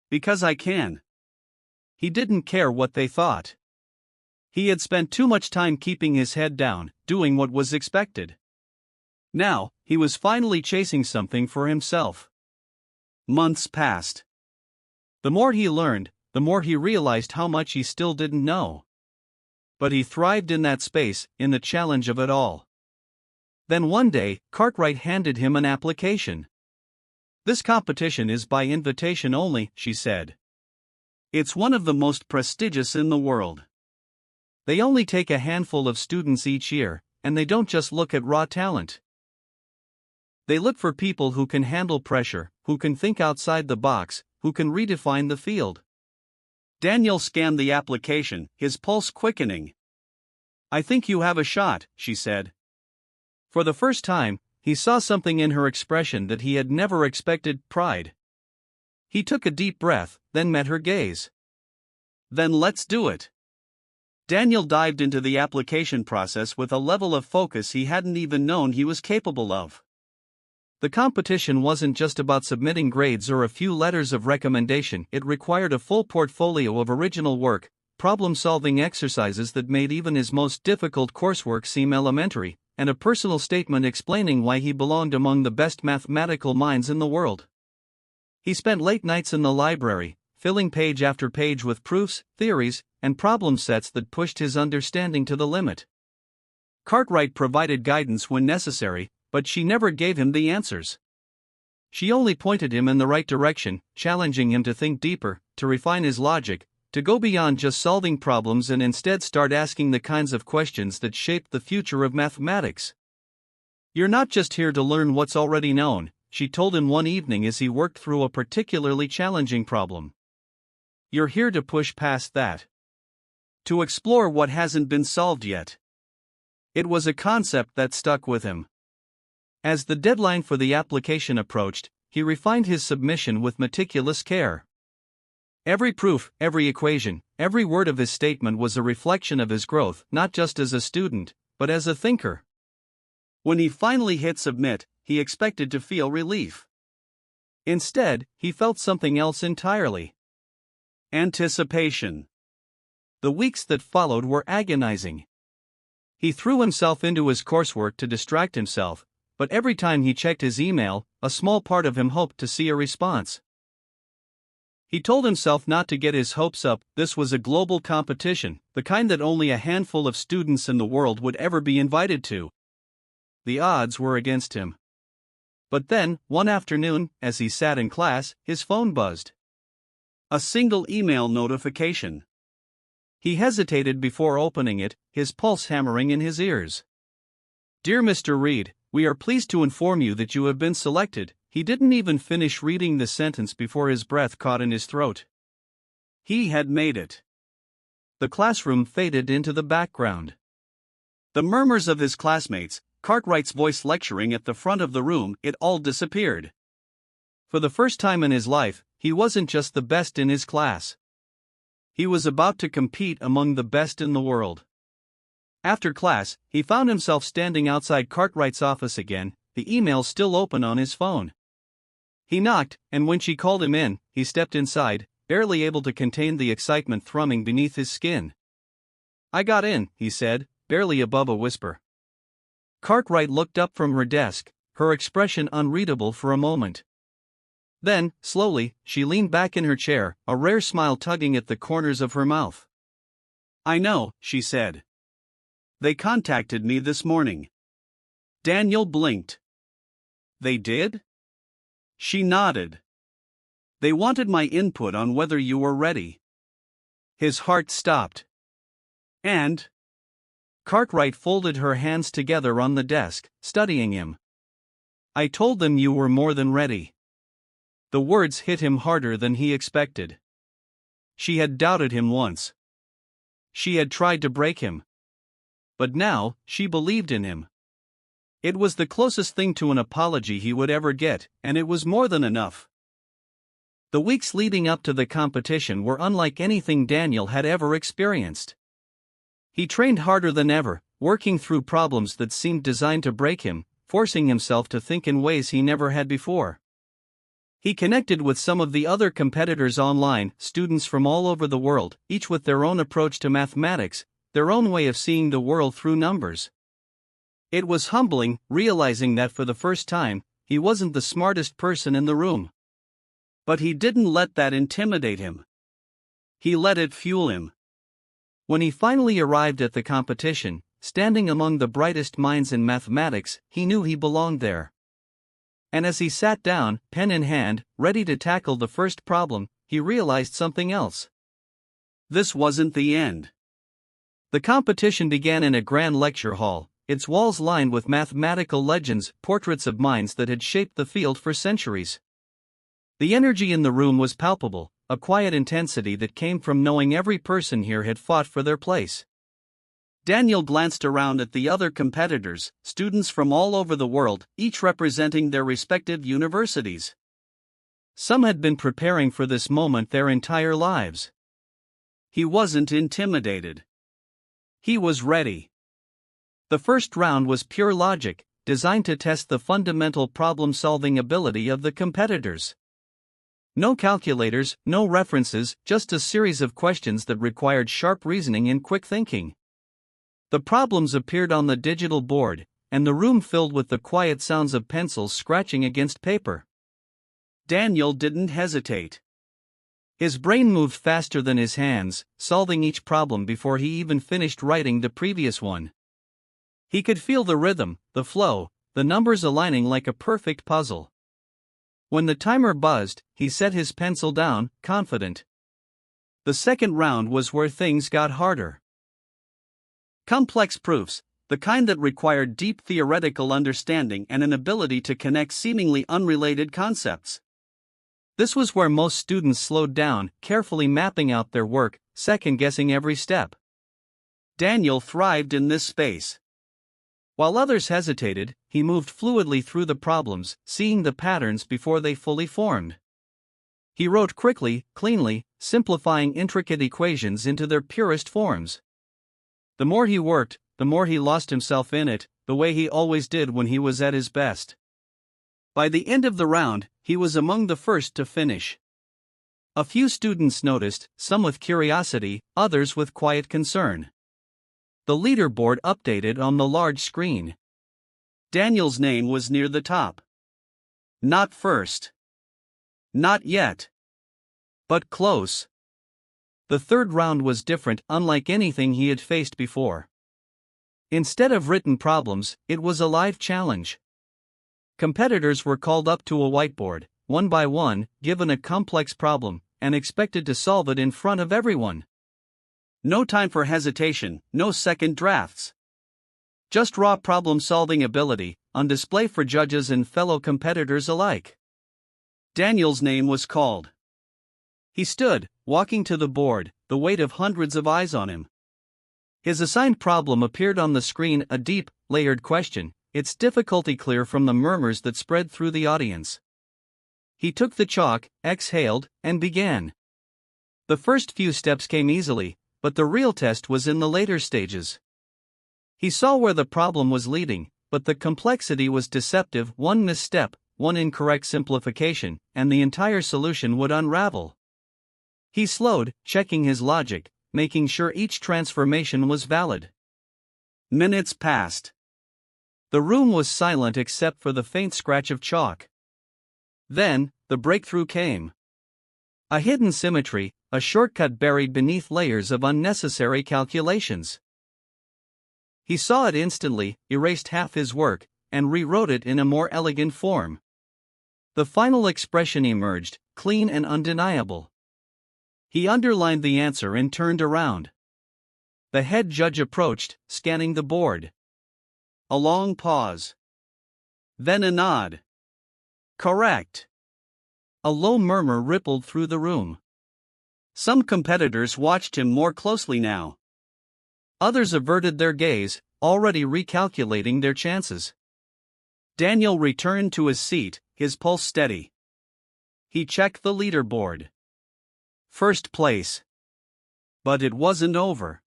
Because I can. He didn't care what they thought. He had spent too much time keeping his head down, doing what was expected. Now, he was finally chasing something for himself. Months passed. The more he learned, the more he realized how much he still didn't know. But he thrived in that space, in the challenge of it all. Then one day, Cartwright handed him an application. "This competition is by invitation only," she said. "It's one of the most prestigious in the world. They only take a handful of students each year, and they don't just look at raw talent. They look for people who can handle pressure, who can think outside the box, who can redefine the field." Daniel scanned the application, his pulse quickening. "I think you have a shot," she said. For the first time, he saw something in her expression that he had never expected: pride. He took a deep breath, then met her gaze. "Then let's do it." Daniel dived into the application process with a level of focus he hadn't even known he was capable of. The competition wasn't just about submitting grades or a few letters of recommendation. It required a full portfolio of original work, problem-solving exercises that made even his most difficult coursework seem elementary, and a personal statement explaining why he belonged among the best mathematical minds in the world. He spent late nights in the library, filling page after page with proofs, theories, and problem sets that pushed his understanding to the limit. Cartwright provided guidance when necessary, but she never gave him the answers. She only pointed him in the right direction, challenging him to think deeper, to refine his logic, to go beyond just solving problems and instead start asking the kinds of questions that shaped the future of mathematics. "You're not just here to learn what's already known," she told him one evening as he worked through a particularly challenging problem. "You're here to push past that. To explore what hasn't been solved yet." It was a concept that stuck with him. As the deadline for the application approached, he refined his submission with meticulous care. Every proof, every equation, every word of his statement was a reflection of his growth, not just as a student, but as a thinker. When he finally hit submit, he expected to feel relief. Instead, he felt something else entirely: anticipation. The weeks that followed were agonizing. He threw himself into his coursework to distract himself, but every time he checked his email, a small part of him hoped to see a response. He told himself not to get his hopes up. This was a global competition, the kind that only a handful of students in the world would ever be invited to. The odds were against him. But then, one afternoon, as he sat in class, his phone buzzed. A single email notification. He hesitated before opening it, his pulse hammering in his ears. "Dear Mr. Reed, we are pleased to inform you that you have been selected." He didn't even finish reading the sentence before his breath caught in his throat. He had made it. The classroom faded into the background. The murmurs of his classmates, Cartwright's voice lecturing at the front of the room, it all disappeared. For the first time in his life, he wasn't just the best in his class. He was about to compete among the best in the world. After class, he found himself standing outside Cartwright's office again, the email still open on his phone. He knocked, and when she called him in, he stepped inside, barely able to contain the excitement thrumming beneath his skin. "I got in," he said, barely above a whisper. Cartwright looked up from her desk, her expression unreadable for a moment. Then, slowly, she leaned back in her chair, a rare smile tugging at the corners of her mouth. "I know," she said. "They contacted me this morning." Daniel blinked. "They did?" She nodded. "They wanted my input on whether you were ready." His heart stopped. "And?" Cartwright folded her hands together on the desk, studying him. "I told them you were more than ready." The words hit him harder than he expected. She had doubted him once. She had tried to break him. But now, she believed in him. It was the closest thing to an apology he would ever get, and it was more than enough. The weeks leading up to the competition were unlike anything Daniel had ever experienced. He trained harder than ever, working through problems that seemed designed to break him, forcing himself to think in ways he never had before. He connected with some of the other competitors online, students from all over the world, each with their own approach to mathematics, their own way of seeing the world through numbers. It was humbling, realizing that for the first time, he wasn't the smartest person in the room. But he didn't let that intimidate him. He let it fuel him. When he finally arrived at the competition, standing among the brightest minds in mathematics, he knew he belonged there. And as he sat down, pen in hand, ready to tackle the first problem, he realized something else. This wasn't the end. The competition began in a grand lecture hall, its walls lined with mathematical legends, portraits of minds that had shaped the field for centuries. The energy in the room was palpable, a quiet intensity that came from knowing every person here had fought for their place. Daniel glanced around at the other competitors, students from all over the world, each representing their respective universities. Some had been preparing for this moment their entire lives. He wasn't intimidated. He was ready. The first round was pure logic, designed to test the fundamental problem-solving ability of the competitors. No calculators, no references, just a series of questions that required sharp reasoning and quick thinking. The problems appeared on the digital board, and the room filled with the quiet sounds of pencils scratching against paper. Daniel didn't hesitate. His brain moved faster than his hands, solving each problem before he even finished writing the previous one. He could feel the rhythm, the flow, the numbers aligning like a perfect puzzle. When the timer buzzed, he set his pencil down, confident. The second round was where things got harder. Complex proofs, the kind that required deep theoretical understanding and an ability to connect seemingly unrelated concepts. This was where most students slowed down, carefully mapping out their work, second-guessing every step. Daniel thrived in this space. While others hesitated, he moved fluidly through the problems, seeing the patterns before they fully formed. He wrote quickly, cleanly, simplifying intricate equations into their purest forms. The more he worked, the more he lost himself in it, the way he always did when he was at his best. By the end of the round, he was among the first to finish. A few students noticed, some with curiosity, others with quiet concern. The leaderboard updated on the large screen. Daniel's name was near the top. Not first. Not yet. But close. The third round was different, unlike anything he had faced before. Instead of written problems, it was a live challenge. Competitors were called up to a whiteboard, one by one, given a complex problem, and expected to solve it in front of everyone. No time for hesitation, no second drafts. Just raw problem-solving ability, on display for judges and fellow competitors alike. Daniel's name was called. He stood, walking to the board, the weight of hundreds of eyes on him. His assigned problem appeared on the screen, a deep, layered question, its difficulty clear from the murmurs that spread through the audience. He took the chalk, exhaled, and began. The first few steps came easily, but the real test was in the later stages. He saw where the problem was leading, but the complexity was deceptive. One misstep, one incorrect simplification, and the entire solution would unravel. He slowed, checking his logic, making sure each transformation was valid. Minutes passed. The room was silent except for the faint scratch of chalk. Then, the breakthrough came. A hidden symmetry, a shortcut buried beneath layers of unnecessary calculations. He saw it instantly, erased half his work, and rewrote it in a more elegant form. The final expression emerged, clean and undeniable. He underlined the answer and turned around. The head judge approached, scanning the board. A long pause. Then a nod. Correct. A low murmur rippled through the room. Some competitors watched him more closely now. Others averted their gaze, already recalculating their chances. Daniel returned to his seat, his pulse steady. He checked the leaderboard. First place. But it wasn't over.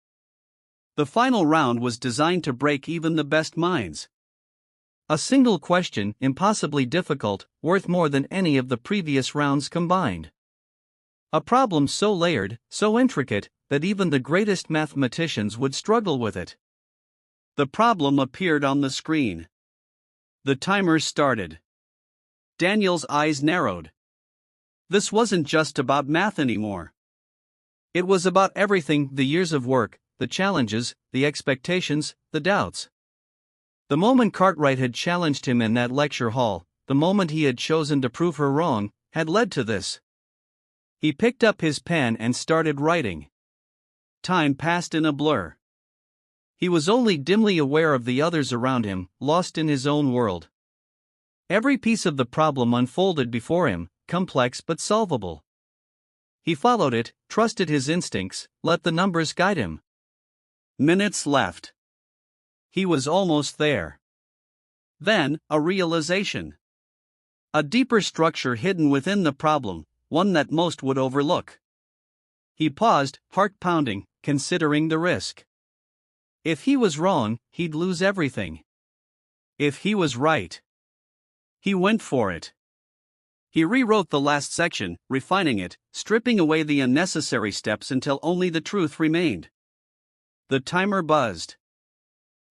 The final round was designed to break even the best minds. A single question, impossibly difficult, worth more than any of the previous rounds combined. A problem so layered, so intricate, that even the greatest mathematicians would struggle with it. The problem appeared on the screen. The timer started. Daniel's eyes narrowed. This wasn't just about math anymore. It was about everything: the years of work, the challenges, the expectations, the doubts. The moment Cartwright had challenged him in that lecture hall, the moment he had chosen to prove her wrong, had led to this. He picked up his pen and started writing. Time passed in a blur. He was only dimly aware of the others around him, lost in his own world. Every piece of the problem unfolded before him, complex but solvable. He followed it, trusted his instincts, let the numbers guide him. Minutes left. He was almost there. Then, a realization. A deeper structure hidden within the problem, one that most would overlook. He paused, heart pounding, considering the risk. If he was wrong, he'd lose everything. If he was right, he went for it. He rewrote the last section, refining it, stripping away the unnecessary steps until only the truth remained. The timer buzzed.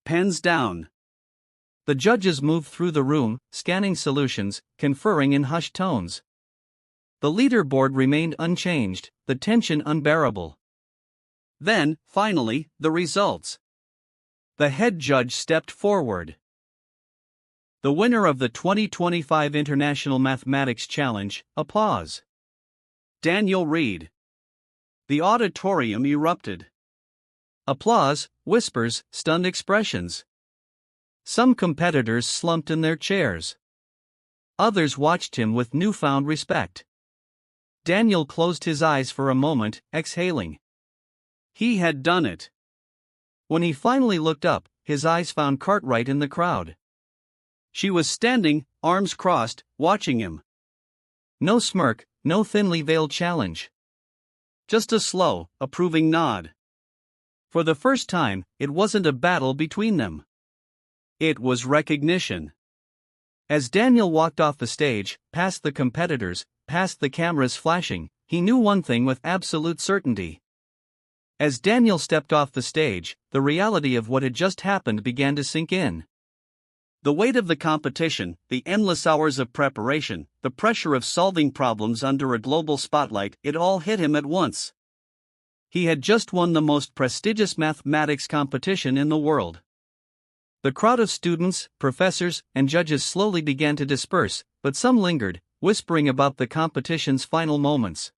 Pens down. The judges moved through the room, scanning solutions, conferring in hushed tones. The leaderboard remained unchanged, the tension unbearable. Then, finally, the results. The head judge stepped forward. The winner of the 2025 International Mathematics Challenge, applause. Daniel Reed. The auditorium erupted. Applause, whispers, stunned expressions. Some competitors slumped in their chairs. Others watched him with newfound respect. Daniel closed his eyes for a moment, exhaling. He had done it. When he finally looked up, his eyes found Cartwright in the crowd. She was standing, arms crossed, watching him. No smirk, no thinly veiled challenge. Just a slow, approving nod. For the first time, it wasn't a battle between them. It was recognition. As Daniel walked off the stage, past the competitors, past the cameras flashing, he knew one thing with absolute certainty. As Daniel stepped off the stage, the reality of what had just happened began to sink in. The weight of the competition, the endless hours of preparation, the pressure of solving problems under a global spotlight, it all hit him at once. He had just won the most prestigious mathematics competition in the world. The crowd of students, professors, and judges slowly began to disperse, but some lingered, whispering about the competition's final moments.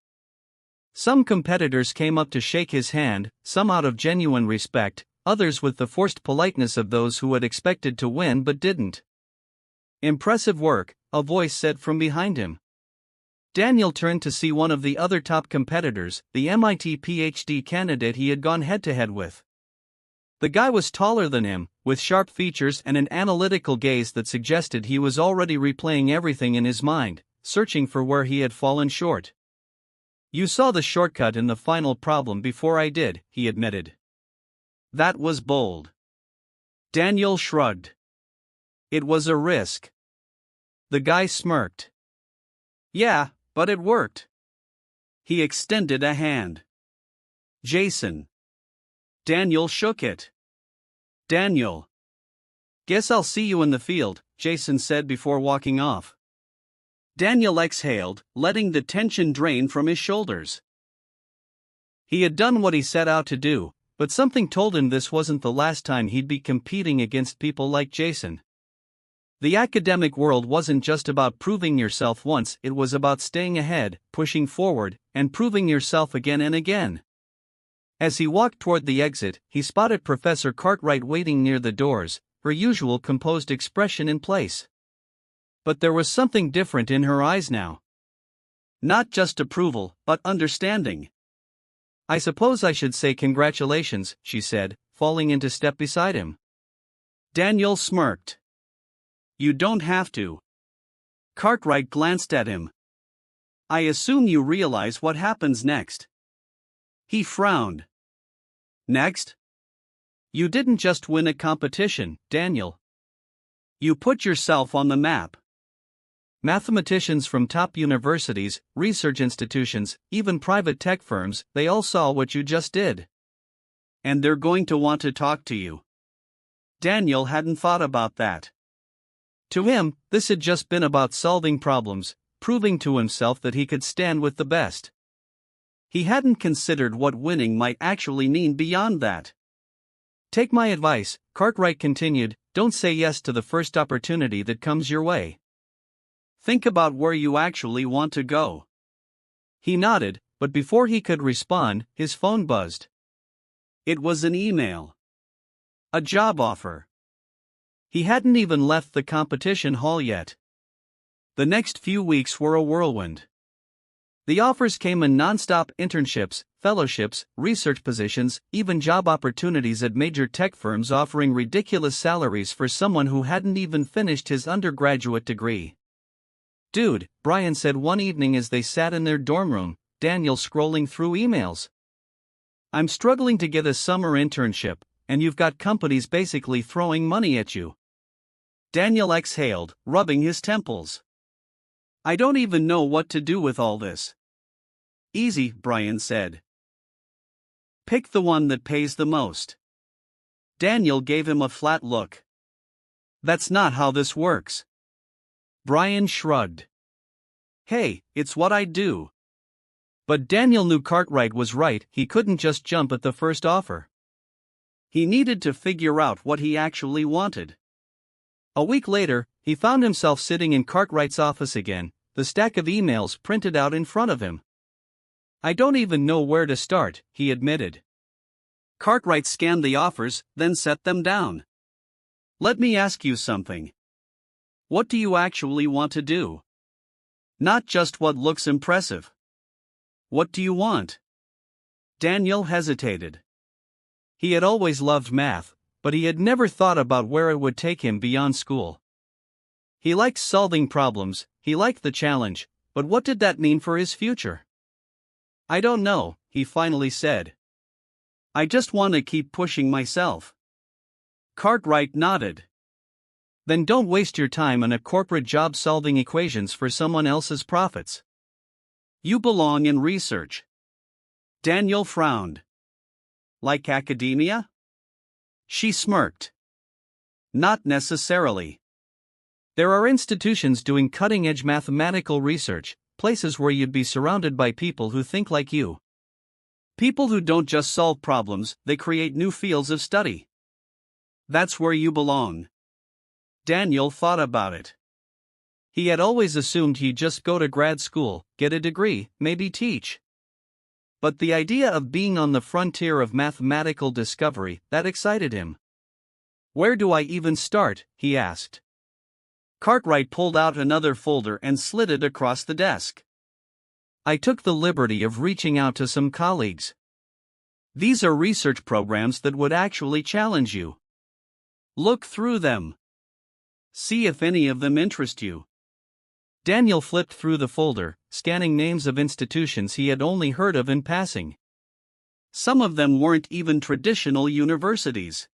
Some competitors came up to shake his hand, some out of genuine respect, others with the forced politeness of those who had expected to win but didn't. Impressive work, a voice said from behind him. Daniel turned to see one of the other top competitors, the MIT PhD candidate he had gone head-to-head with. The guy was taller than him, with sharp features and an analytical gaze that suggested he was already replaying everything in his mind, searching for where he had fallen short. "You saw the shortcut in the final problem before I did," he admitted. That was bold. Daniel shrugged. It was a risk. The guy smirked. Yeah, but it worked. He extended a hand. Jason. Daniel shook it. Daniel. "Guess I'll see you in the field," Jason said before walking off. Daniel exhaled, letting the tension drain from his shoulders. He had done what he set out to do, but something told him this wasn't the last time he'd be competing against people like Jason. The academic world wasn't just about proving yourself once, it was about staying ahead, pushing forward, and proving yourself again and again. As he walked toward the exit, he spotted Professor Cartwright waiting near the doors, her usual composed expression in place. But there was something different in her eyes now. Not just approval, but understanding. "I suppose I should say congratulations," she said, falling into step beside him. Daniel smirked. "You don't have to." Cartwright glanced at him. "I assume you realize what happens next." He frowned. Next? "You didn't just win a competition, Daniel. You put yourself on the map. Mathematicians from top universities, research institutions, even private tech firms, they all saw what you just did. And they're going to want to talk to you. Daniel hadn't thought about that. To him, this had just been about solving problems, proving to himself that he could stand with the best. He hadn't considered what winning might actually mean beyond that. Take my advice, Cartwright continued, don't say yes to the first opportunity that comes your way. Think about where you actually want to go. He nodded, but before he could respond, his phone buzzed. It was an email. A job offer. He hadn't even left the competition hall yet. The next few weeks were a whirlwind. The offers came in non-stop: internships, fellowships, research positions, even job opportunities at major tech firms offering ridiculous salaries for someone who hadn't even finished his undergraduate degree. Dude, Brian said one evening as they sat in their dorm room, Daniel scrolling through emails. I'm struggling to get a summer internship, and you've got companies basically throwing money at you. Daniel exhaled, rubbing his temples. I don't even know what to do with all this. Easy, Brian said. Pick the one that pays the most. Daniel gave him a flat look. That's not how this works. Brian shrugged. Hey, it's what I do. But Daniel knew Cartwright was right, he couldn't just jump at the first offer. He needed to figure out what he actually wanted. A week later, he found himself sitting in Cartwright's office again, the stack of emails printed out in front of him. I don't even know where to start, he admitted. Cartwright scanned the offers, then set them down. Let me ask you something. What do you actually want to do? Not just what looks impressive. What do you want? Daniel hesitated. He had always loved math, but he had never thought about where it would take him beyond school. He liked solving problems, he liked the challenge, but what did that mean for his future? I don't know, he finally said. I just want to keep pushing myself. Cartwright nodded. Then don't waste your time on a corporate job solving equations for someone else's profits. You belong in research. Daniel frowned. Like academia? She smirked. Not necessarily. There are institutions doing cutting-edge mathematical research, places where you'd be surrounded by people who think like you. People who don't just solve problems, they create new fields of study. That's where you belong. Daniel thought about it. He had always assumed he'd just go to grad school, get a degree, maybe teach. But the idea of being on the frontier of mathematical discovery, that excited him. Where do I even start? He asked. Cartwright pulled out another folder and slid it across the desk. I took the liberty of reaching out to some colleagues. These are research programs that would actually challenge you. Look through them. See if any of them interest you. Daniel flipped through the folder, scanning names of institutions he had only heard of in passing. Some of them weren't even traditional universities.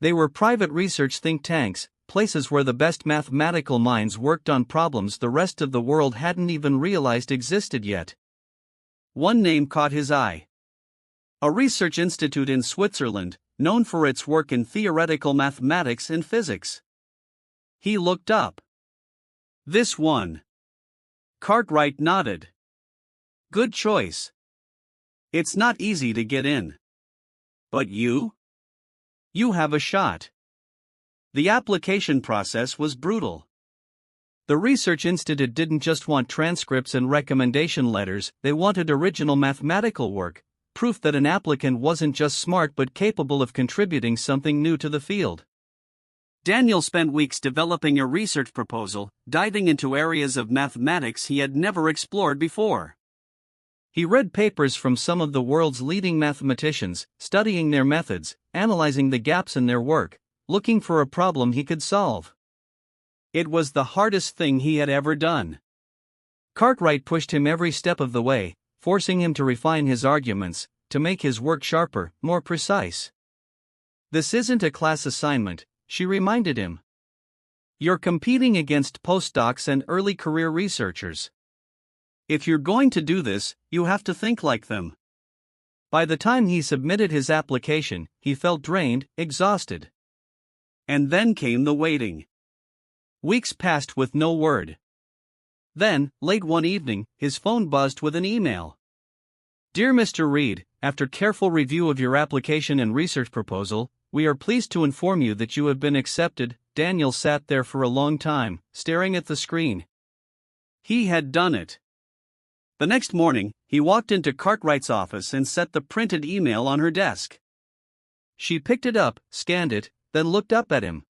They were private research think tanks, places where the best mathematical minds worked on problems the rest of the world hadn't even realized existed yet. One name caught his eye. A research institute in Switzerland, known for its work in theoretical mathematics and physics. He looked up. This one. Cartwright nodded. Good choice. It's not easy to get in. But you? You have a shot. The application process was brutal. The research institute didn't just want transcripts and recommendation letters, they wanted original mathematical work, proof that an applicant wasn't just smart but capable of contributing something new to the field. Daniel spent weeks developing a research proposal, diving into areas of mathematics he had never explored before. He read papers from some of the world's leading mathematicians, studying their methods, analyzing the gaps in their work, looking for a problem he could solve. It was the hardest thing he had ever done. Cartwright pushed him every step of the way, forcing him to refine his arguments, to make his work sharper, more precise. This isn't a class assignment, she reminded him. You're competing against postdocs and early career researchers. If you're going to do this, you have to think like them. By the time he submitted his application, he felt drained, exhausted. And then came the waiting. Weeks passed with no word. Then, late one evening, his phone buzzed with an email. Dear Mr. Reed, after careful review of your application and research proposal, we are pleased to inform you that you have been accepted. Daniel sat there for a long time, staring at the screen. He had done it. The next morning, he walked into Cartwright's office and set the printed email on her desk. She picked it up, scanned it, then looked up at him.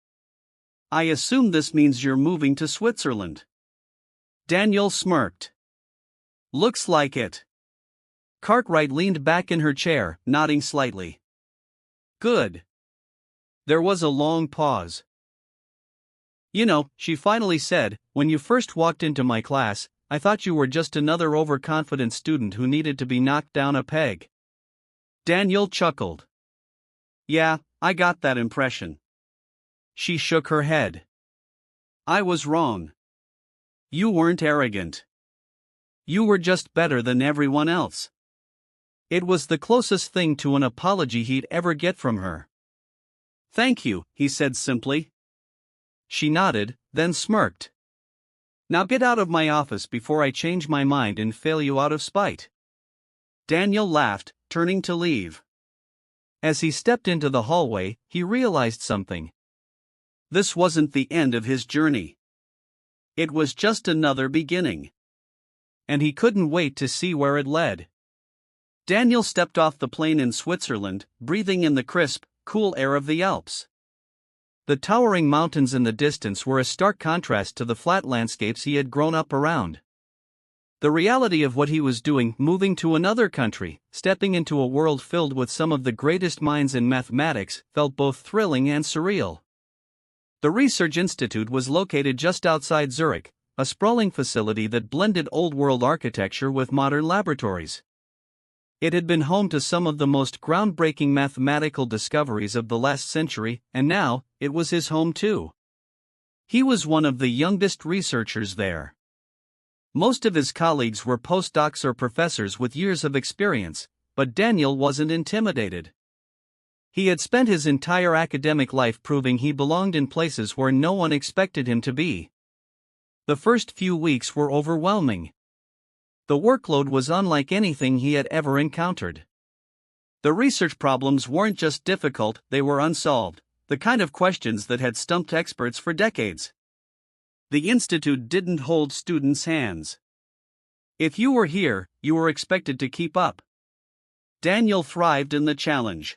I assume this means you're moving to Switzerland. Daniel smirked. Looks like it. Cartwright leaned back in her chair, nodding slightly. Good. There was a long pause. You know, she finally said, when you first walked into my class, I thought you were just another overconfident student who needed to be knocked down a peg. Daniel chuckled. Yeah, I got that impression. She shook her head. I was wrong. You weren't arrogant. You were just better than everyone else. It was the closest thing to an apology he'd ever get from her. Thank you, he said simply. She nodded, then smirked. Now get out of my office before I change my mind and fail you out of spite. Daniel laughed, turning to leave. As he stepped into the hallway, he realized something. This wasn't the end of his journey. It was just another beginning. And he couldn't wait to see where it led. Daniel stepped off the plane in Switzerland, breathing in the crisp, cool air of the Alps. The towering mountains in the distance were a stark contrast to the flat landscapes he had grown up around. The reality of what he was doing, moving to another country, stepping into a world filled with some of the greatest minds in mathematics, felt both thrilling and surreal. The Research Institute was located just outside Zurich, a sprawling facility that blended old-world architecture with modern laboratories. It had been home to some of the most groundbreaking mathematical discoveries of the last century, and now, it was his home too. He was one of the youngest researchers there. Most of his colleagues were postdocs or professors with years of experience, but Daniel wasn't intimidated. He had spent his entire academic life proving he belonged in places where no one expected him to be. The first few weeks were overwhelming. The workload was unlike anything he had ever encountered. The research problems weren't just difficult, they were unsolved, the kind of questions that had stumped experts for decades. The institute didn't hold students' hands. If you were here, you were expected to keep up. Daniel thrived in the challenge.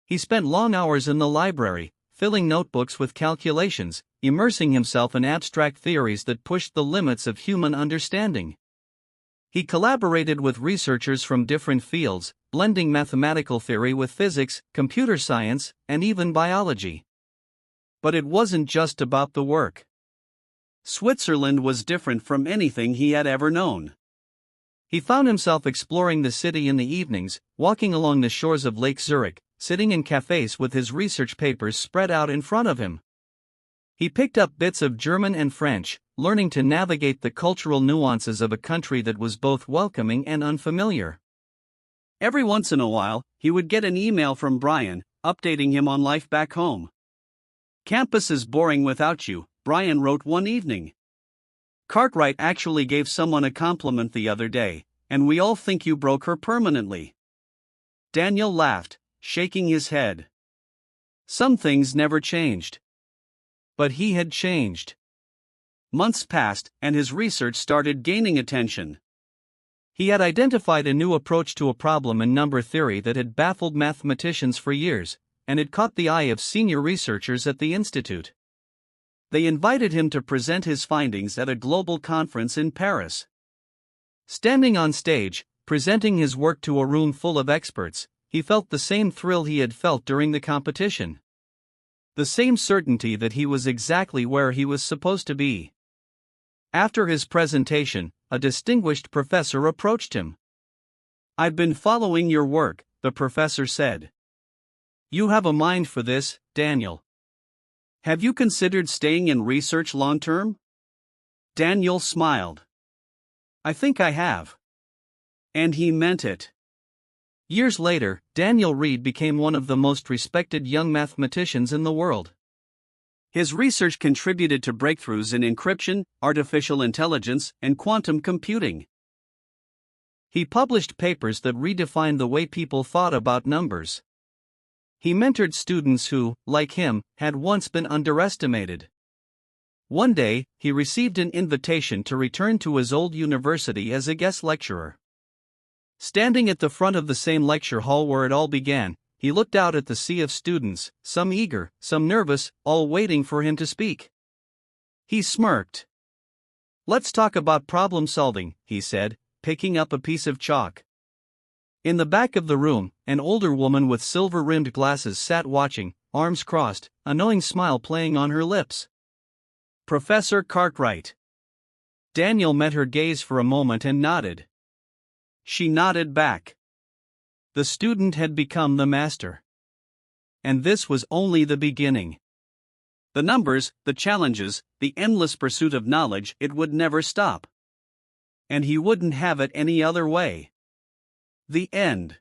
He spent long hours in the library, filling notebooks with calculations, immersing himself in abstract theories that pushed the limits of human understanding. He collaborated with researchers from different fields, blending mathematical theory with physics, computer science, and even biology. But it wasn't just about the work. Switzerland was different from anything he had ever known. He found himself exploring the city in the evenings, walking along the shores of Lake Zurich, sitting in cafes with his research papers spread out in front of him. He picked up bits of German and French, learning to navigate the cultural nuances of a country that was both welcoming and unfamiliar. Every once in a while, he would get an email from Brian, updating him on life back home. Campus is boring without you, Brian wrote one evening. Cartwright actually gave someone a compliment the other day, and we all think you broke her permanently. Daniel laughed, shaking his head. Some things never changed. But he had changed. Months passed, and his research started gaining attention. He had identified a new approach to a problem in number theory that had baffled mathematicians for years, and it caught the eye of senior researchers at the institute. They invited him to present his findings at a global conference in Paris. Standing on stage, presenting his work to a room full of experts, he felt the same thrill he had felt during the competition. The same certainty that he was exactly where he was supposed to be. After his presentation, a distinguished professor approached him. "I've been following your work," the professor said. "You have a mind for this, Daniel. Have you considered staying in research long term? Daniel smiled. I think I have. And he meant it. Years later, Daniel Reed became one of the most respected young mathematicians in the world. His research contributed to breakthroughs in encryption, artificial intelligence, and quantum computing. He published papers that redefined the way people thought about numbers. He mentored students who, like him, had once been underestimated. One day, he received an invitation to return to his old university as a guest lecturer. Standing at the front of the same lecture hall where it all began, he looked out at the sea of students, some eager, some nervous, all waiting for him to speak. He smirked. "Let's talk about problem solving," he said, picking up a piece of chalk. In the back of the room, an older woman with silver-rimmed glasses sat watching, arms crossed, a knowing smile playing on her lips. "Professor Cartwright." Daniel met her gaze for a moment and nodded. She nodded back. The student had become the master. And this was only the beginning. The numbers, the challenges, the endless pursuit of knowledge, it would never stop. And he wouldn't have it any other way. The end.